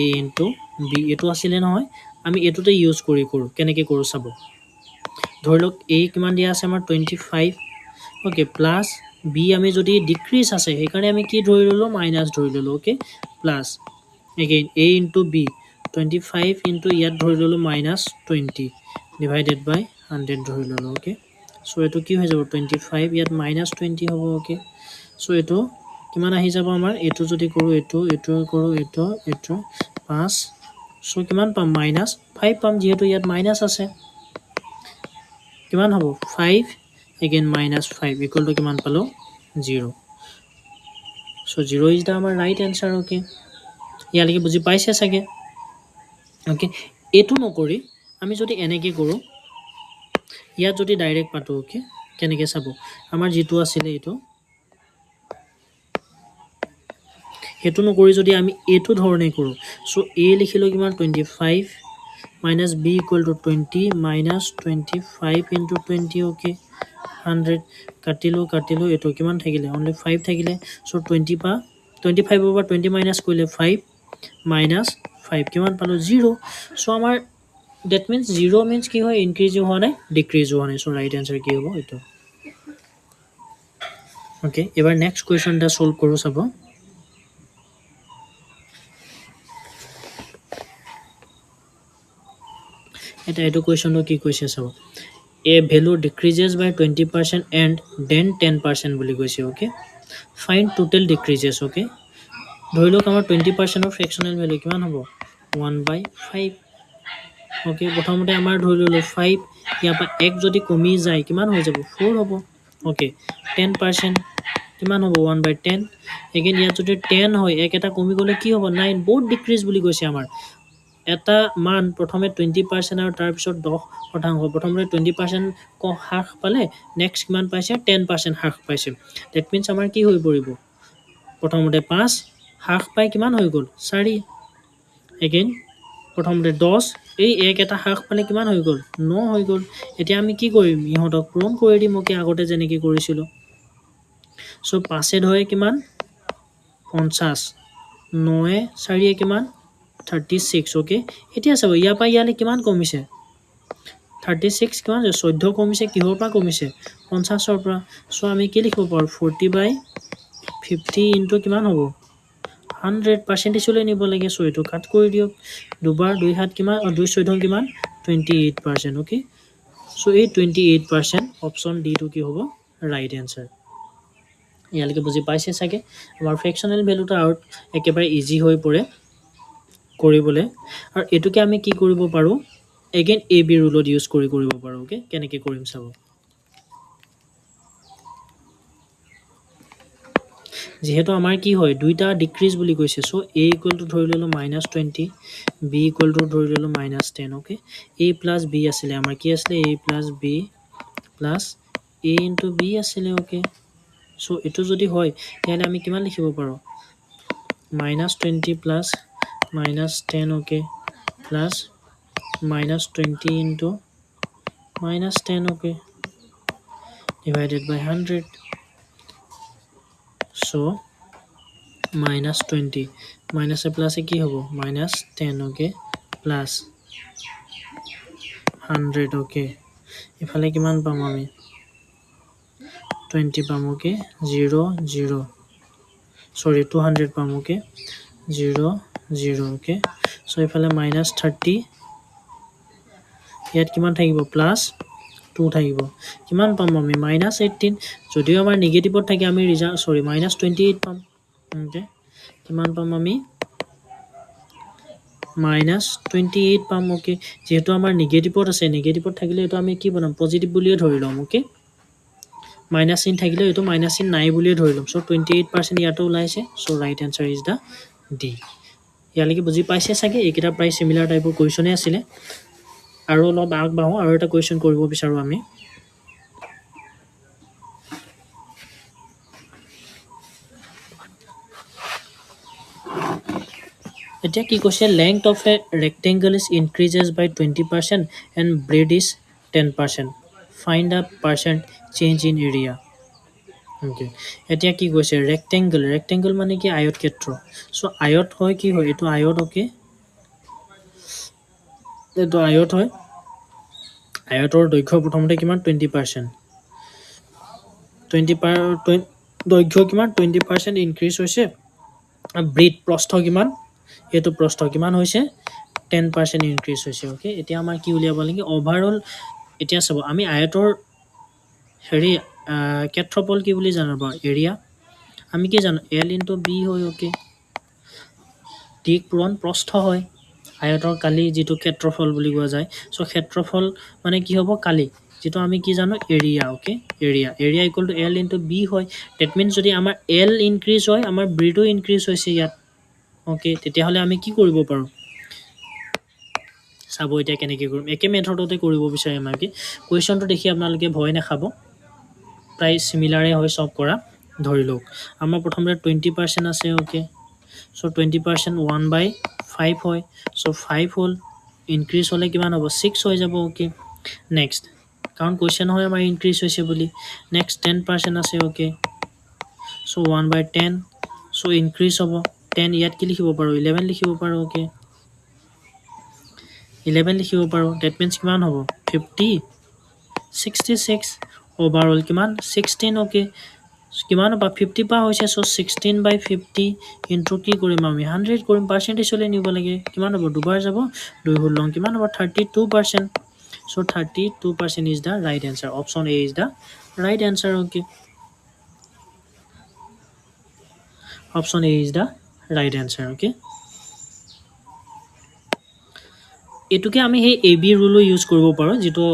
a into b এইটো আছিলে নহয় আমি এইটোতে ইউজ কৰোঁ কেনেকৈ কৰোঁ চাব ধৰি লওক a কিমান দিয়া আছে আমাৰ 25 ওকে প্লাছ b আমি যদি ডিক্ৰিজ আছে সেইকাৰণে আমি কি ধৰি ল'লোঁ মাইনাছ ধৰি ল'লোঁ okay plus again a into b 25 into ইয়াত ধৰি ল'লোঁ মাইনাছ 20 ডিভাইডেড বাই 100 ধৰি ল'লোঁ ওকে চ' এইটো কি হৈ যাব 25 ইয়াত মাইনাছ 20 হ'ব ওকে চ' এইটো কিমান আহি যাব আমাৰ এইটো যদি কৰোঁ এইটো কৰোঁ এইটো 5 চ' কিমান পাম মাইনাছ 5 পাম যিহেতু ইয়াত মাইনাছ আছে কিমান হ'ব 5 এগেইন মাইনাছ 5 ইকুৱেল টু কিমান পালোঁ 0 চ' 0 ইজ দ্য আমাৰ ৰাইট এনচাৰ ওকে ইয়ালৈকে বুজি পাইছে চাগে ওকে এইটো নকৰি আমি যদি এনেকৈ কৰোঁ ইয়াত যদি ডাইৰেক্ট পাতোঁ ওকে কেনেকৈ চাব আমাৰ যিটো আছিলে এইটো সেইটো নকৰি যদি আমি এইটো ধৰণে কৰোঁ চ' a লিখিলোঁ কিমান 25 minus b equal to 20 minus 25 into 20 okay 100 কাটিলোঁ এইটো কিমান থাকিলে অনলি 5 থাকিলে চ' 20 পৰা 25 পৰা 20 মাইনাছ কৰিলে 5 মাইনাছ 5 কিমান পালোঁ 0 চ' আমাৰ ডেট মিনছ 0 মিনছ কি হয় ইনক্ৰিজো হোৱা নাই ডিক্ৰিজো হোৱা নাই চ' ৰাইট এনচাৰ কি হ'ব এইটো ওকে এবাৰ নেক্সট কুৱেশ্যন এটা ছল্ভ কৰোঁ চাব এইটো কুৱেশ্যনটো কি কৈছে চাব এ ভেলু ডিক্ৰিজেছ বাই 20% এণ্ড দেন 10% বুলি কৈছে ওকে ফাইন টোটেল ডিক্ৰিজেছ ওকে ধৰি লওক আমাৰ 20%ৰ ফ্ৰেকশ্যনেল ভেলু কিমান হ'ব 1/5 ওকে প্ৰথমতে আমাৰ ধৰি ল'লোঁ 5 ইয়াৰ পৰা 1 যদি কমি যায় কিমান হৈ যাব 4 হ'ব ওকে 10% কিমান হ'ব 1/10 এগেইন ইয়াত যদি 10 হয় এটা কমি গ'লে কি হ'ব 9 বহুত ডিক্ৰিজ বুলি কৈছে আমাৰ এটা মান প্ৰথমে 20% আৰু তাৰপিছত 10% প্ৰথমতে 20% হ্ৰাস পালে নেক্সট কিমান পাইছে 10% হ্ৰাস পাইছে ডেট মিনছ আমাৰ কি হৈ পৰিব প্ৰথমতে 5 হ্ৰাস পাই কিমান হৈ গ'ল 4 এগেইন প্ৰথমতে 10 এই এটা হ্ৰাস পালে কিমান হৈ গ'ল 9 হৈ গ'ল এতিয়া আমি কি কৰিম ইহঁতক পূৰণ কৰি দিম ওকে আগতে যেনেকৈ কৰিছিলোঁ চ' 5 ধৰে কিমান 50 9 4 কিমান 36 ওকে এতিয়া চাব ইয়াৰ পৰা ইয়ালৈ কিমান কমিছে 36 কিমান 14 কমিছে কিহৰ পৰা কমিছে 50ৰ পৰা চ' আমি কি লিখিব পাৰোঁ 40/50 ইনটু কিমান হ'ব 100%লৈ নিব লাগে চ' এইটো কাট কৰি দিয়ক দুবাৰ 2 হাত কিমান 2 14 কিমান 28% ওকে চ' এই 28% অপশ্যন ডিটো কি হ'ব ৰাইট এনচাৰ ইয়ালৈকে বুজি পাইছে চাগে আমাৰ ফ্ৰেকশ্যনেল ভেলুটো আৰু একেবাৰে ইজি হৈ পৰে কৰিবলৈ আৰু এইটোকে আমি কি কৰিব পাৰোঁ এগেইন এ বি ৰুলত ইউজ কৰিব পাৰোঁ ওকে কেনেকৈ কৰিম চাব যিহেতু আমাৰ কি হয় দুইটা ডিক্ৰিজ বুলি কৈছে চ' এ ইকুৱেল টু ধৰি ল'লোঁ -20 বি ইকুৱেল টু ধৰি ল'লোঁ -10 ওকে এ প্লাছ বি আছিলে আমাৰ কি আছিলে A plus B plus A into B আছিলে ওকে চ' এইটো যদি হয় তেতিয়াহ'লে আমি কিমান লিখিব পাৰোঁ -20 plus -10 okay plus -20 into -10 okay divided by 100 so' -20 মাইনাছে প্লাছে কি হ'ব -10 ওকে প্লাছ 100 ওকে ইফালে কিমান পাম আমি 20 পাম ওকে 0 সৰি 200 পাম ওকে 0 ওকে চ' ইফালে -30 ইয়াত কিমান থাকিব +2 থাকিব কিমান পাম আমি -18 যদিও আমাৰ নিগেটিভত থাকে আমি -28 পাম ওকে কিমান পাম আমি -28 পাম ওকে যেহেতু আমাৰ নিগেটিভত আছে নিগেটিভত থাকিলে এইটো আমি কি বনাম পজিটিভ বুলিয়ে ধৰি ল'ম ওকে মাইনাছ চিন থাকিলে এইটো মাইনাছ চিন নাই বুলিয়ে ধৰি ল'ম চ' 28% ইয়াতো ওলাইছে so' right answer is the D ইয়ালৈকে বুজি পাইছে চাগে এইকেইটা প্ৰায় চিমিলাৰ টাইপৰ কুৱেশ্যনেই আছিলে আৰু অলপ আগবাঢ়োঁ আৰু এটা কুৱেশ্যন কৰিব বিচাৰোঁ আমি এতিয়া কি কৈছে length of a rectangle is increases by 20% and breadth is 10% find the percent change in area okay এতিয়া কি কৈছে ৰেক্টেংগল মানে কি আয়তক্ষেত্ৰ চ' আয়ত হয় কি হয় এইটো আয়ত ওকে এইটো আয়ত হয় আয়তৰ দৈৰ্ঘ্য প্ৰথমতে কিমান 20% দৈৰ্ঘ্য কিমান 20% ইনক্ৰিজ হৈছে ব্ৰিথ প্ৰস্থ কিমান এইটো প্ৰস্থ কিমান হৈছে 10% ইনক্ৰিজ হৈছে ওকে এতিয়া আমাৰ কি উলিয়াব লাগে ওভাৰঅল এতিয়া চাব আমি আয়তৰ হেৰি ক্ষেত্ৰফল কি বুলি জানো বাৰু এৰিয়া আমি কি জানো L ইনটু বি হয় ওকে দিক পূৰণ প্ৰস্থ হয় আয়তৰ কালি যিটো ক্ষেত্ৰফল বুলি কোৱা যায় চ' ক্ষেত্ৰফল মানে কি হ'ব কালি যেটো আমি কি জানো area okay area equal to L into B হয় ডেট মিনছ যদি আমাৰ L ইনক্ৰিজ হয় আমাৰ ব্ৰিথো ইনক্ৰিজ হৈছে ইয়াত ওকে তেতিয়াহ'লে আমি কি কৰিব পাৰোঁ চাব এতিয়া কেনেকৈ কৰিম একে মেথডতে কৰিব বিচাৰিম আমি কুৱেশ্যনটো দেখি আপোনালোকে ভয় নাখাব প্ৰায় সিমিলাৰে হয় সব কৰা ধৰি লওক আমাৰ প্ৰথমতে 20% আছে ওকে চ' 20% 1/5 হয় চ' 5 হ'ল ইনক্ৰিজ হ'লে কিমান হ'ব 6 হৈ যাব ওকে নেক্সট কাৰণ কুৱেশ্যন হয় আমাৰ ইনক্ৰিজ হৈছে বুলি নেক্সট 10% আছে ওকে চ' 1/10 চ' ইনক্ৰিজ হ'ব 10 ইয়াত কি লিখিব পাৰোঁ 11 লিখিব পাৰোঁ ওকে 11 লিখিব পাৰোঁ ডেট মিনছ কিমান হ'ব 66 ওভাৰঅল কিমান 16 ওকে কিমান হ'ব 50 পা হৈছে চ' 16/50 ইনটু কি কৰিম আমি 100 কৰিম পাৰ্চেণ্টেজলৈ নিব লাগে কিমান হ'ব দুবাৰ যাব 2 হ'ল লং কিমান হ'ব 32% চ' 32% is the right answer option A is the right answer okay option A is the right answer okay এইটোকে আমি সেই এ বি ৰুলো ইউজ কৰিব পাৰোঁ যিটো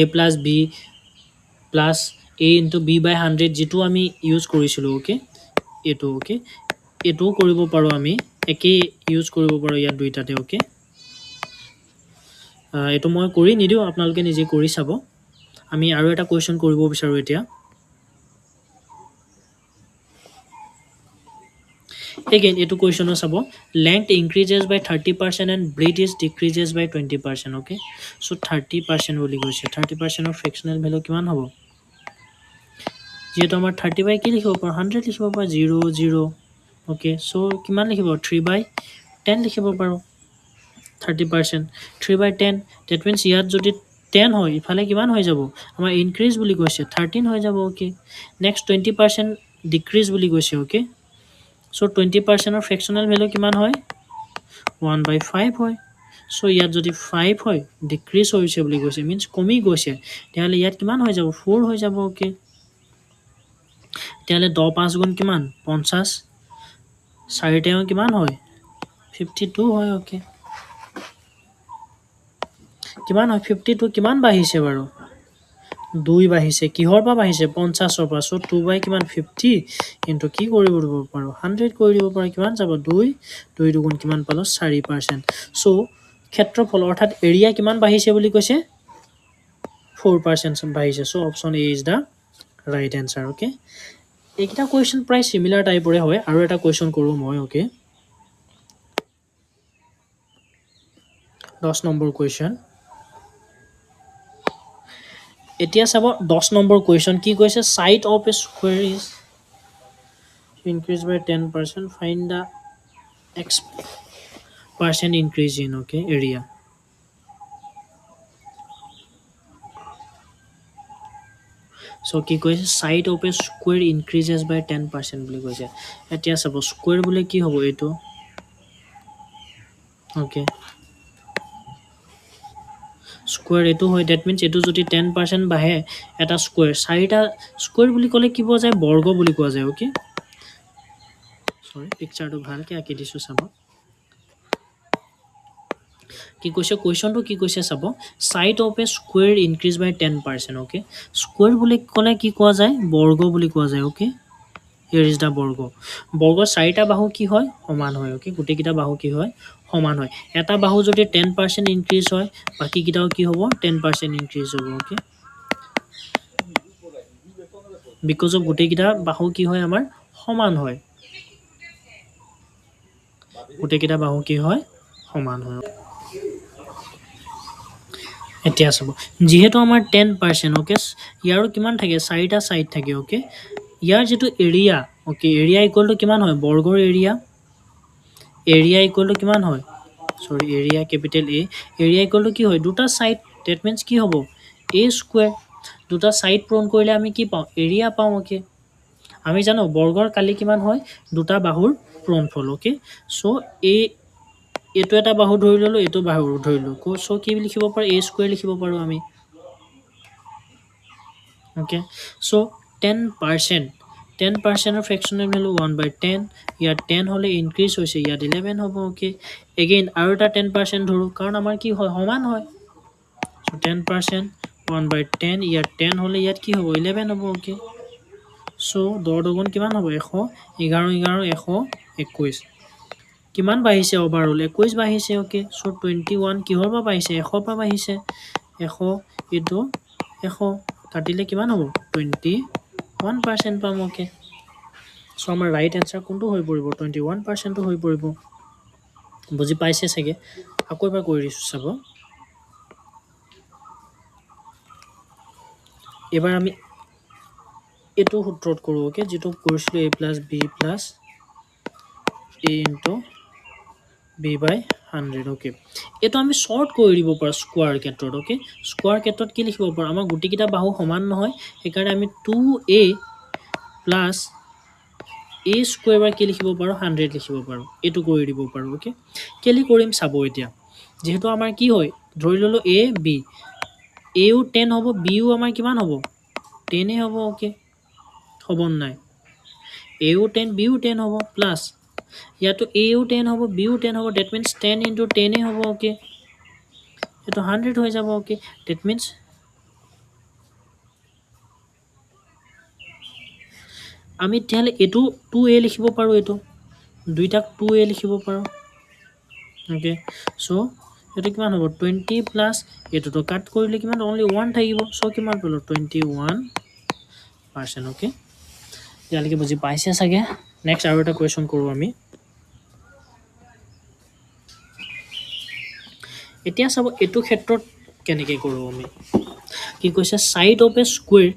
a plus B plus a into b/100 যিটো আমি ইউজ কৰিছিলোঁ ওকে এইটো ওকে এইটোও কৰিব পাৰোঁ আমি একেই ইউজ কৰিব পাৰোঁ ইয়াত দুইটাতে ওকে এইটো মই কৰি নিদিওঁ আপোনালোকে নিজে কৰি চাব আমি আৰু এটা কুৱেশ্যন কৰিব বিচাৰোঁ এতিয়া Again, এইটো কুৱেশ্যনো চাব length increases by 30% and breadth is decreases by 20%. Okay, so 30% বুলি কৈছে 30% of fractional value কিমান হ'ব যিহেতু আমাৰ 30 by কি লিখিব পাৰোঁ 100 লিখিব পাৰোঁ 0 0 okay so কিমান লিখিব 3/10 লিখিব পাৰোঁ 30% 3/10 that means ইয়াত যদি 10 হয় ইফালে কিমান হৈ যাব আমাৰ ইনক্ৰিজ বুলি কৈছে 13 হৈ যাব okay next 20% decrease বুলি কৈছে okay so 20% of fractional value কিমান হয় 1/5 হয় so ইয়াত যদি 5 হয় decrease হৈছে বুলি কৈছে means কমি গৈছে তেতিয়াহ'লে ইয়াত কিমান হৈ যাব 4 হৈ যাব okay তেতিয়াহ'লে 10 5 গুণ কিমান 50 4 তেওঁ কিমান হয় 52 হয় okay কিমান হয় 52 কিমান বাঢ়িছে বাৰু 2 বাঢ়িছে কিহৰ পৰা বাঢ়িছে 50ৰ পৰা সো 2 বাই কিমান 50 কিন্তু কি কৰিব দিব পাৰো 100 কৰি দিব পাৰো কিমান যাব 2 দুগুণ কিমান পালো 4% সো ক্ষেত্ৰফল অৰ্থাৎ এৰিয়া কিমান বাঢ়িছে বুলি কৈছে 4% বাঢ়িছে so option A is the right answer okay এইটা কোৱেশ্চন প্ৰায় সিমিলাৰ টাইপৰে হয় আৰু এটা কোৱেশ্চন কৰো মই ওকে 10 নম্বৰ কোৱেশ্চন এতিয়া চাব 10 নম্বৰ কোৱেশ্চন কি কৈছে side of a square is increase by 10% find the x% increase in okay area so কি কৈছে side of a square increases by 10% বুলি কৈছে এতিয়া চাব স্কয়াৰ বলে কি হ'ব এটো okay স্কয়াৰ এটো হয় that means এটো যদি 10% বাহে এটা স্কয়াৰ চাৰিটা স্কয়াৰ বুলি ক'লে কি পোৱা যায় বৰ্গ বুলি কোৱা যায় okay sorry পিকচাৰটো ভালকে আঁকি দিছো চাব কি কৈছে কোৱেশ্চনটো কি কৈছে চাব side of a square increase by 10% okay square বুলি ক'লে কি কোৱা যায় বৰ্গ বুলি কোৱা যায় okay here is the বৰ্গ চাৰিটা বাহু কি হয় সমান হয় okay গোটেই কিটা বাহু কি হয় সমান হয় এটা বাহু যদি 10% ইনক্ৰিজ হয় বাকি কিটাও কি হ'ব 10% ইনক্ৰিজ হ'ব okay because of গোটেই কিটা বাহু কি হয় আমাৰ সমান হয় গোটেই কিটা বাহু কি হয় সমান হয় এতিয়া চাব যেহেতু আমাৰ 10% ওকে ইয়াৰো কিমান থাকে 4টা সাইড থাকে ওকে ইয়াৰ যেটো area okay area equal two কিমান হয় বৰ্গৰ এৰিয়া ইকুৱেল টু কিমান হয় সৰি এৰিয়া ক্যাপিটেল এ এৰিয়া ইকুৱেল টু কি হয় দুটা সাইড দ্যাট মিন্স কি হ'ব a স্কয়াৰ দুটা সাইড পূৰণ কৰিলে আমি কি পাওঁ এৰিয়া পাওঁ ওকে আমি জানো বৰ্গৰ কালি কিমান হয় দুটা বাহুৰ পূৰণফল ওকে সো এ এটো এটা বাহু ধৰি ললো এটো বাহু ধৰি ললো সো কি লিখিব পাৰো a স্কয়াৰ লিখিব পাৰো আমি okay so 10% of fractional value 1/10 ইয়াত 10 হলে ইনক্রিজ হৈছে ইয়াত 11 হ'ব okay again আৰু এটা 10% ধৰো কাৰণ আমাৰ কি হয় সমান হয় so 10% 1/10 ইয়াত 10 হলে ইয়াত কি হ'ব 11 হ'ব okay so 10 দুগুণ কিমান হ'ব 100 11 11 121 কিমান বাঢ়িছে ওভাৰঅল 21 বাঢ়িছে okay so 21 কিহৰ পৰা বাঢ়িছে 100 পৰা বাঢ়িছে 100 ইটো 100 কাটিলে কিমান হ'ব 21% পাম ওকে সো আমাৰ ৰাইট আনসাৰ কোনটো হৈ পৰিব 21% হৈ পৰিব বুজি পাইছে সগে আকৌ এবাৰ কৰি দিছো চাব এবাৰ আমি এটো সূত্ৰত কৰো ওকে যেটো কৰিছিলো a + b + a * b/100 okay এটো আমি শর্ট কৰি দিব পাৰো স্কয়াৰ ক্ষেত্ৰত ওকে স্কয়াৰ ক্ষেত্ৰত কি লিখিব পাৰো আমাৰ গুটি কিটা বাহু সমান নহয় সেইকাৰণে আমি 2a + a স্কয়াৰ বা কি লিখিব পাৰো 100 লিখিব পাৰো এটো কৰি দিব পাৰো ওকে কেলি কৰিম চাব এতিয়া যেহেতু আমাৰ কি হয় ধৰি ললো a b a ও 10 হ'ব b ও আমাৰ কিমান হ'ব 10 এ হ'ব ওকে হ'ব নাই a ও 10 b ও 10 হ'ব প্লাস ইয়াতো a ও 10 হ'ব b ও 10 হ'ব that means 10 * 10 এ হ'ব ওকে এটো 100 হৈ যাব ওকে that means আমি তেলে এটো 2a লিখিব পাৰো এটো দুইটাক 2a লিখিব পাৰো ওকে সো এটো কিমান হ'ব 20 প্লাস এটো তো কাট কৰিলে কিমান only 1 থাকিব সো কিমান পালো 21% ওকে ইয়ালৈকে বুজি পাইছে সাগে নেক্সট আৰু এটা কোৱেশ্চন কৰো আমি এতিয়া চাব এটো ক্ষেত্ৰত কেনেকৈ কৰো আমি কি কৈছে side of a square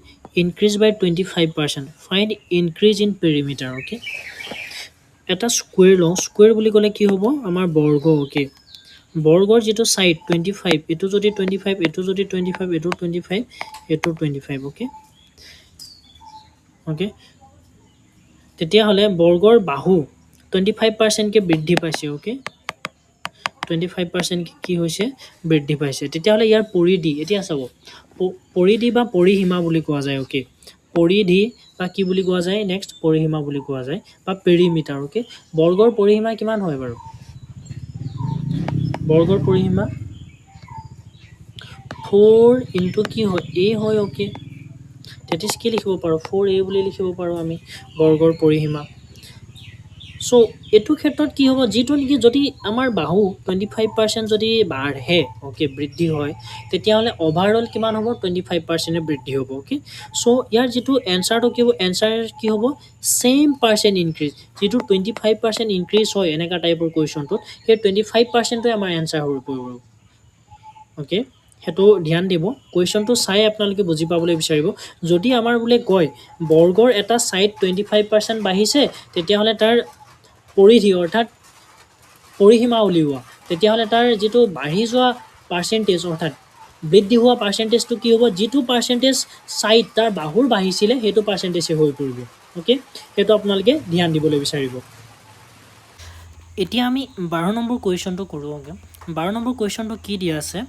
increase by 25% find increase in perimeter okay এটা স্কয়াৰ ল স্কয়াৰ বুলি ক'লে কি হ'ব আমাৰ বৰ্গ ওকে বৰ্গৰ যেটো সাইড 25 এটো যদি 25 এটো যদি 25 এটো 25 এটো 25 ওকে ওকে তেতিয়া হলে বৰ্গৰ বাহু 25% কে বৃদ্ধি পাইছে ওকে 25% কি হৈছে বৃদ্ধি পাইছে তেতিয়া হলে ইয়াৰ পৰিধি এতিয়া চাব পৰিধি বা পৰিসীমা বুলি কোৱা যায় ওকে পৰিধি বা কি বুলি কোৱা যায় নেক্সট পৰিসীমা বুলি কোৱা যায় বা পেৰিমিটাৰ ওকে বৰ্গৰ পৰিসীমা কিমান হয় বাৰু বৰ্গৰ পৰিসীমা 4 ইনটু কি হয় a হয় ওকে তেতিস কি লিখিব পাৰো 4a বুলি লিখিব পাৰো আমি বৰ্গৰ পৰিসীমা সো এটো ক্ষেত্ৰত কি হ'ব যেটো নেকি যদি আমাৰ বাহু 25% যদি বাঢ়ে ওকে বৃদ্ধি হয় তেতিয়া হলে ওভাৰঅল কিমান হ'ব 25% বৃদ্ধি হ'ব ওকে সো ইয়াৰ যেটো এনসাৰটো কি হ'ব এনসাৰ কি হ'ব সেম পাৰ্সেন্ট ইনক্ৰিজ যেটো 25% ইনক্ৰিজ হয় এনেকা টাইপৰ কোৱেশ্চনটো হে 25% টোই আমাৰ এনসাৰ হৈ পৰিব ওকে হেতু ধ্যান দিব কোৱেশ্চনটো চাই আপোনালোকে বুজি পাবলৈ বিচাৰিব যদি আমাৰ বুলে কয় বৰ্গৰ এটা সাইড 25% বাঢ়িছে তেতিয়া হলে তাৰ পৰিধি অৰ্থাৎ পৰিসীমা উলিওৱা তেতিয়া হলে তাৰ যেটো বাঢ়ি যোৱা পাৰ্সেন্টেজ অৰ্থাৎ বৃদ্ধি হোৱা পাৰ্সেন্টেজটো কি হ'ব যেটো পাৰ্সেন্টেজ সাইড তাৰ বাহুৰ বাঢ়িছিলে হেতু পাৰ্সেন্টেজে হৈ পৰিব ওকে হেতু আপোনালোকে ধ্যান দিবলৈ বিচাৰিব এতিয়া আমি 12 নম্বৰ কোৱেশ্চনটো কৰো ওকে 12 নম্বৰ কোৱেশ্চনটো কি দিয়া আছে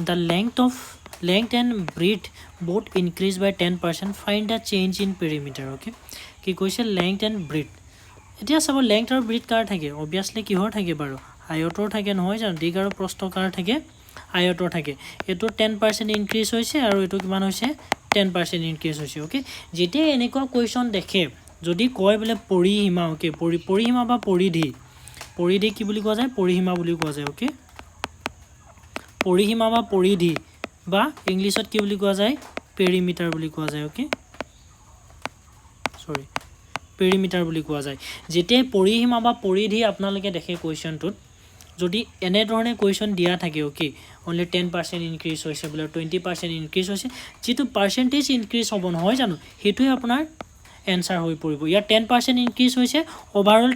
the length and breadth both increase by 10% find the change in perimeter okay কি কৈছে length and breadth এতিয়া সব length আৰু breadth কাৰ থাকে obviously কিহৰ থাকে বাৰু আয়তৰ থাকে নহয় জানো দীঘ আৰু প্ৰস্থ কাৰ থাকে আয়তৰ থাকে এটো 10% ইনক্ৰিজ হৈছে আৰু এটো কিমান হৈছে 10% ইনক্ৰিজ হৈছে ওকে যেতিয়া এনেকুৱা কোৱেশ্চন দেখে যদি কয় বলে পৰিসীমা ওকে পৰিসীমা বা পৰিধি কি বুলি কোৱা যায় পৰিসীমা বুলি কোৱা যায় ওকে পৰিসীমা বা পৰিধি বা ইংলিছত কি বুলি কোৱা যায় পেৰিমিটাৰ বুলি কোৱা যায় ওকে সৰি পেৰিমিটাৰ বুলি কোৱা যায় যেতিয়া পৰিসীমা বা পৰিধি আপোনালোকে দেখে কোৱেশ্চনটোত যদি এনে ধৰণে কুৱেশ্যন দিয়া থাকে ওকে অনলি 10% ইনক্ৰিজ হৈছে বোলে 20% ইনক্ৰিজ হৈছে যেটো পাৰ্সেন্টেজ ইনক্ৰিজ হ'ব নহয় জানো হেতুই আপোনাৰ এনসাৰ হৈ পৰিব ইয়াৰ 10% ইনক্ৰিজ হৈছে ওভাৰঅল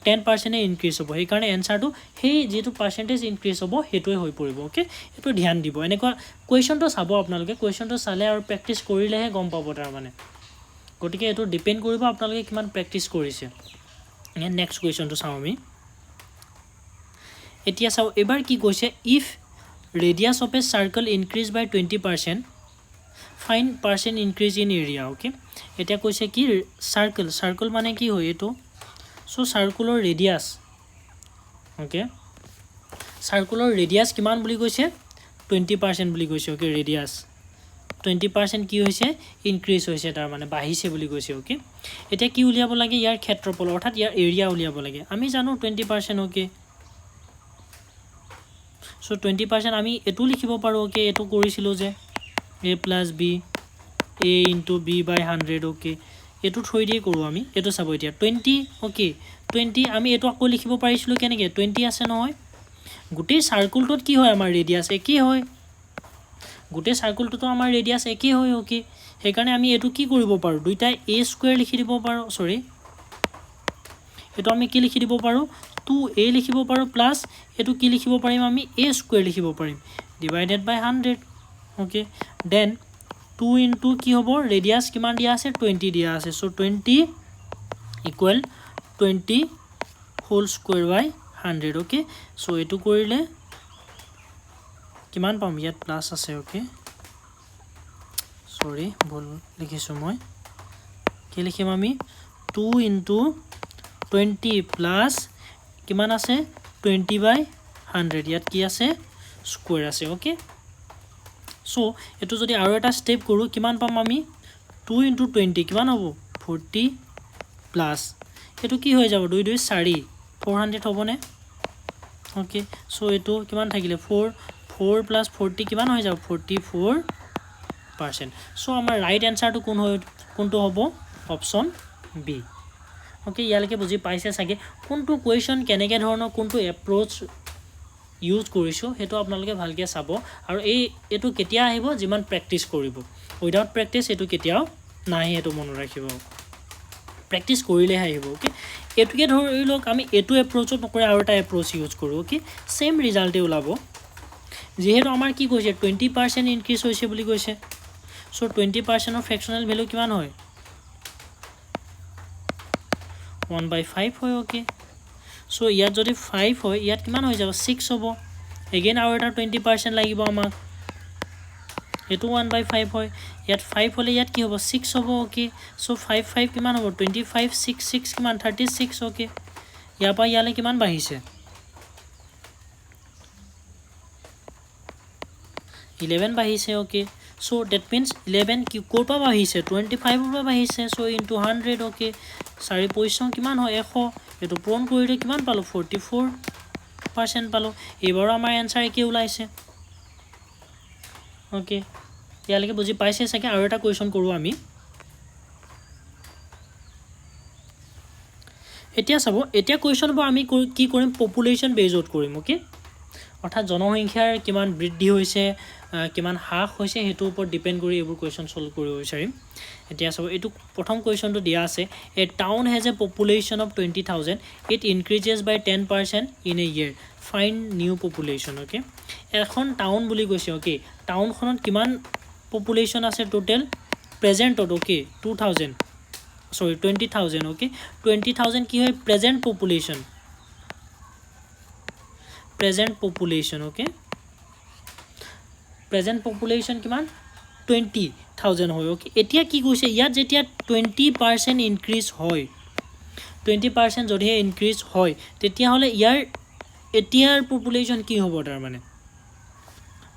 10% ইনক্ৰিজ হ'ব সেই কাৰণে এনসাৰটো সেই যেটো পাৰ্সেন্টেজ ইনক্ৰিজ হ'ব হেতুই হৈ পৰিব ওকে এটো ধ্যান দিব এনেকুৱা কুৱেশ্যনটো চাব আপোনালোকে কুৱেশ্যনটো চালে আৰু প্ৰেক্টিস কৰিলেহে গম পাব তাৰ মানে গটিকে এটো ডিপেন্ড কৰিব আপোনালোকে কিমান প্ৰেক্টিস কৰিছে নেক্সট কুৱেশ্যনটো চাও আমি এতিয়া চাও এবাৰ কি কৈছে if radius of a circle increase by 20% find percent increase in area okay এতিয়া কৈছে কি circle মানে কি হয় এটো so circular radius okay circular radius কিমান বুলি কৈছে 20% বুলি কৈছে ওকে রেডিয়াস 20% কি হৈছে ইনক্রিজ হৈছে তাৰ মানে বাঢ়িছে বুলি কৈছে ওকে এতিয়া কি উলিয়াব লাগে ইয়াৰ ক্ষেত্ৰফল অৰ্থাৎ ইয়াৰ এৰিয়া উলিয়াব লাগে আমি জানো 20% ওকে সো 20% আমি এটো লিখিব পাৰো ওকে এটো কৰিছিলো যে a + b a * b / 100 okay এটো থৈ দিয়ে কৰো আমি এটো চাব এতিয়া 20 ওকে 20 আমি এটো আকৌ লিখিব পাৰিছিলো কেনেকে 20 আছে নহয় গুটেই সাৰ্কুলটোত কি হয় আমাৰ ৰেডিয়াস একে হয় গুটেই সাৰ্কুলটোতো আমাৰ ৰেডিয়াস একে হয় ওকে সেই কাৰণে আমি এটো কি কৰিব পাৰো দুইটাই a² লিখি দিব পাৰো সৰি এটো আমি কি লিখি দিব পাৰো 2a লিখিব পাৰো প্লাস এটো কি লিখিব পাৰিম আমি a² লিখিব পাৰিম ডিভাইডেড বাই 100 ওকে দেন 2 * কি হ'ব ৰেডিয়াস কিমান দিয়া আছে 20 দিয়া আছে সো 20 = 20 হোল স্কয়ার বাই 100 ওকে সো এটো কৰিলে কিমান পাম ইয়াত প্লাস আছে ওকে সৰি ভুল লিখিছো মই কি লিখিম আমি 2 * 20 প্লাস কিমান আছে 20/100 ইয়াত কি আছে স্কয়ার আছে ওকে সো এটো যদি আৰু এটা স্টেপ কৰো কিমান পাম আমি 2 * 20 কিমান হ'ব 40 প্লাস এটো কি হৈ যাব 2 2 4 400 হ'বনে ওকে সো এটো কিমান থাকিলে 4 প্লাস 40 কিমান হৈ যাব 44% সো আমাৰ ৰাইট আনসাৰটো কোনটো হ'ব অপচন বি ওকে ইয়ালৈকে বুজি পাইছে সাগে কোনটো কোৱেশ্চন কেনেকে ধৰণৰ কোনটো এপ্ৰোচ ইউজ কৰিছো হেতু আপোনালোকে ভালকে চাব আৰু এটো কেতিয়া আহিব যিমান প্ৰেক্টিস কৰিব উইদাউট প্ৰেক্টিস এটো কেতিয়াও নাই এটো মনত ৰাখিব প্ৰেক্টিস কৰিলে আহিব ওকে এটোকে ধৰি লওক আমি এটো এপ্ৰোচত নকৰে আৰু এটা এপ্ৰোচ ইউজ কৰো ওকে সেম ৰিজাল্টে ওলাব যেহেতু আমাৰ কি কৈছে 20% ইনক্ৰিজ হৈছে বুলি কৈছে সো 20% অফ ফ্ৰেকশনাল ভ্যালু কিমান হয় 1/5 হয় ওকে সো ইয়াত যদি 5 হয় ইয়াত কিমান হৈ যাব 6 হ'ব এগেইন আৰু এটা 20% লাগিব আমাক এটো 1/5 হয় ইয়াত 5 হলে ইয়াত কি হ'ব 6 হ'ব ওকে সো 5 কিমান হ'ব 25 6 কিমান 36 ওকে ইয়াৰ পৰা ইয়ালে কিমান বাঢ়িছে 11 বাঢ়িছে ওকে সো দ্যাট মিন্স 11 কি কোৰ পৰা বাঢ়িছে 25 পৰা বাঢ়িছে সো ইনটু 100 ওকে 4 পজিশন কিমান হয় 100 এটো পূৰণ কৰিলে কিমান পালো 44% পালো এবাৰ আমাৰ আনসাৰ কি ওলাইছে ওকে ইয়ালৈকে বুজি পাইছে সাকে আৰু এটা কোৱেশ্চন কৰো আমি এতিয়া চাব এতিয়া কোৱেশ্চনবোৰ আমি কি কৰিম পপুলেশন বেজত কৰিম ওকে অৰ্থাৎ জনসংখ্যাৰ কিমান বৃদ্ধি হৈছে কিমান হ্ৰাস হৈছে হেতুৰ ওপৰত ডিপেন্ড কৰি এবোৰ কোৱেশ্চন সলভ কৰিব বিচাৰিম এতিয়া চাব এটো প্ৰথম কোৱেশ্চনটো দিয়া আছে a town has a population of 20000 it increases by 10% in a year find new population okay এখন টাউন বুলি কৈছে ওকে টাউনখনত কিমান পপুলেশন আছে টোটাল প্ৰেজেন্টত ওকে 20000 ওকে 20000 কি হয় present population okay present population কিমান 20000 হয় ওকে এতিয়া কি কৈছে ইয়াত যেতিয়া 20% ইনক্ৰিজ হয় 20% যদি ইনক্ৰিজ হয় তেতিয়া হলে ইয়াৰ এতিয়াৰ পপুলেশন কি হ'ব তাৰ মানে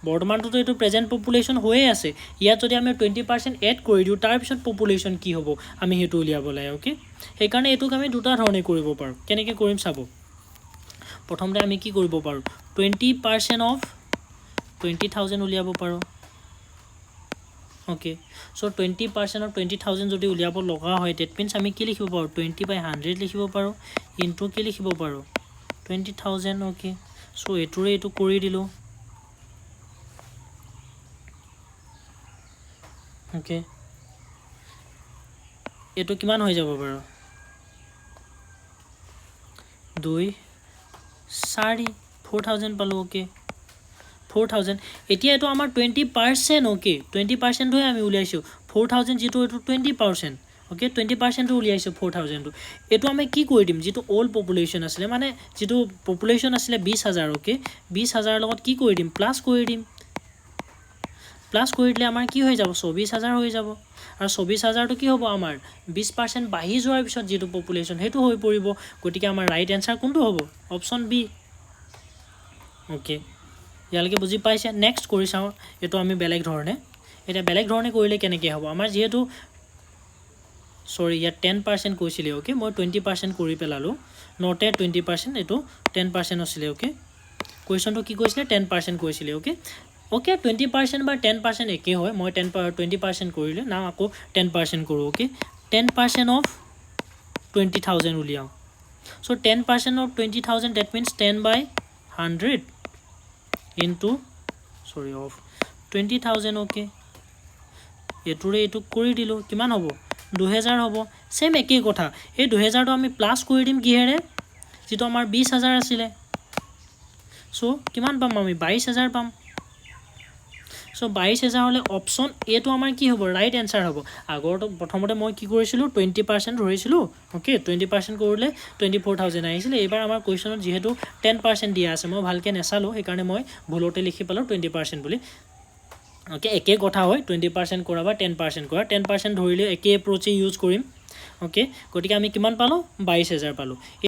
বৰ্তমানটো এটো প্ৰেজেন্ট পপুলেশন হৈয়ে আছে ইয়াত যদি আমি 20% এড কৰি দিও তাৰ পিছত পপুলেশন কি হ'ব আমি হেতু উলিয়াব লাগে ওকে সেই কাৰণে এটুক আমি দুটা ধৰণে কৰিব পাৰো কেনেকে কৰিম চাব প্ৰথমতে আমি কি কৰিব পাৰো 20% অফ 20000 উলিয়াব পাৰো ওকে সো 20% অফ 20000 যদি উলিয়াব লগা হয় দ্যাট মিন্স আমি কি লিখিব পাৰো 20/100 লিখিব পাৰো ইনটু কি লিখিব পাৰো 20000 ওকে সো এইটোৰে এইটো কৰি দিলো ওকে এইটো কিমান হৈ যাব বাৰু 2 4 4000 পালো ওকে 4000 এতিয়া এটো আমাৰ 20% ওকে 20% হৈ আমি উলিয়াইছো 4000 যেটো এটো 20% ওকে 20% উলিয়াইছো 4000 এটো আমি কি কৰি দিম যেটো অল পপুলেশন আছিল মানে যেটো পপুলেশন আছিল 20000 ওকে 20000 লগত কি কৰি দিম প্লাস কৰি দিম প্লাস কৰি দিলে আমাৰ কি হৈ যাব 24000 হৈ যাব আৰু 24000 টো কি হ'ব আমাৰ 20% বাঢ়ি যোৱাৰ পিছত যেটো পপুলেশন হেতু হৈ পৰিব গটিকে আমাৰ ৰাইট আনসাৰ কোনটো হ'ব অপচন বি ওকে ইয়ালৈকে বুজি পাইছে নেক্সট কৰি চাও এটো আমি বেলেগ ধৰণে এটা বেলেগ ধৰণে কৰিলে কেনেকৈ হ'ব আমাৰ যেহেতু সৰি ইয়া 10% কৈছিলে ওকে মই 20% কৰি পেলালো নটে 20% এটো 10% আছিল ওকে কোৱেশ্চনটো কি কৈছিলে 10% কৈছিলে ওকে ওকে 20% বা 10% একে হয় মই 20% কৰিলে না আকৌ 10% কৰো ওকে 10% of 20000 উলিয়াও so 10% of 20000 that means 10 by 100 into sorry of 20000 okay এটোৰে এটো কৰি দিলো কিমান হ'ব 2000 হ'ব সেম একেই কথা এই 2000 টো আমি প্লাস কৰি দিম কিহেৰে যেটো আমাৰ 20000 আছিল সো কিমান পাম আমি 22000 পাম সো 22000 হলে অপচন এ টো আমাৰ কি হ'ব ৰাইট আনসাৰ হ'ব আগৰটো প্ৰথমতে মই কি কৰিছিলো 20% ধৰিছিলো ওকে 20% কৰিলে 24000 আহিছিল এবাৰ আমাৰ কোৱেশ্চনত যেহেতু 10% দিয়া আছে মই ভালকে নেছালো সেই কাৰণে মই ভুলতে লিখি পালো 20% বুলি ওকে একে কথা হয় 20% কৰা বা 10% কৰা 10% ধৰিলে একে এপ্ৰোচ ইউজ কৰিম ওকে গটিকে আমি কিমান পালো 22000 পালো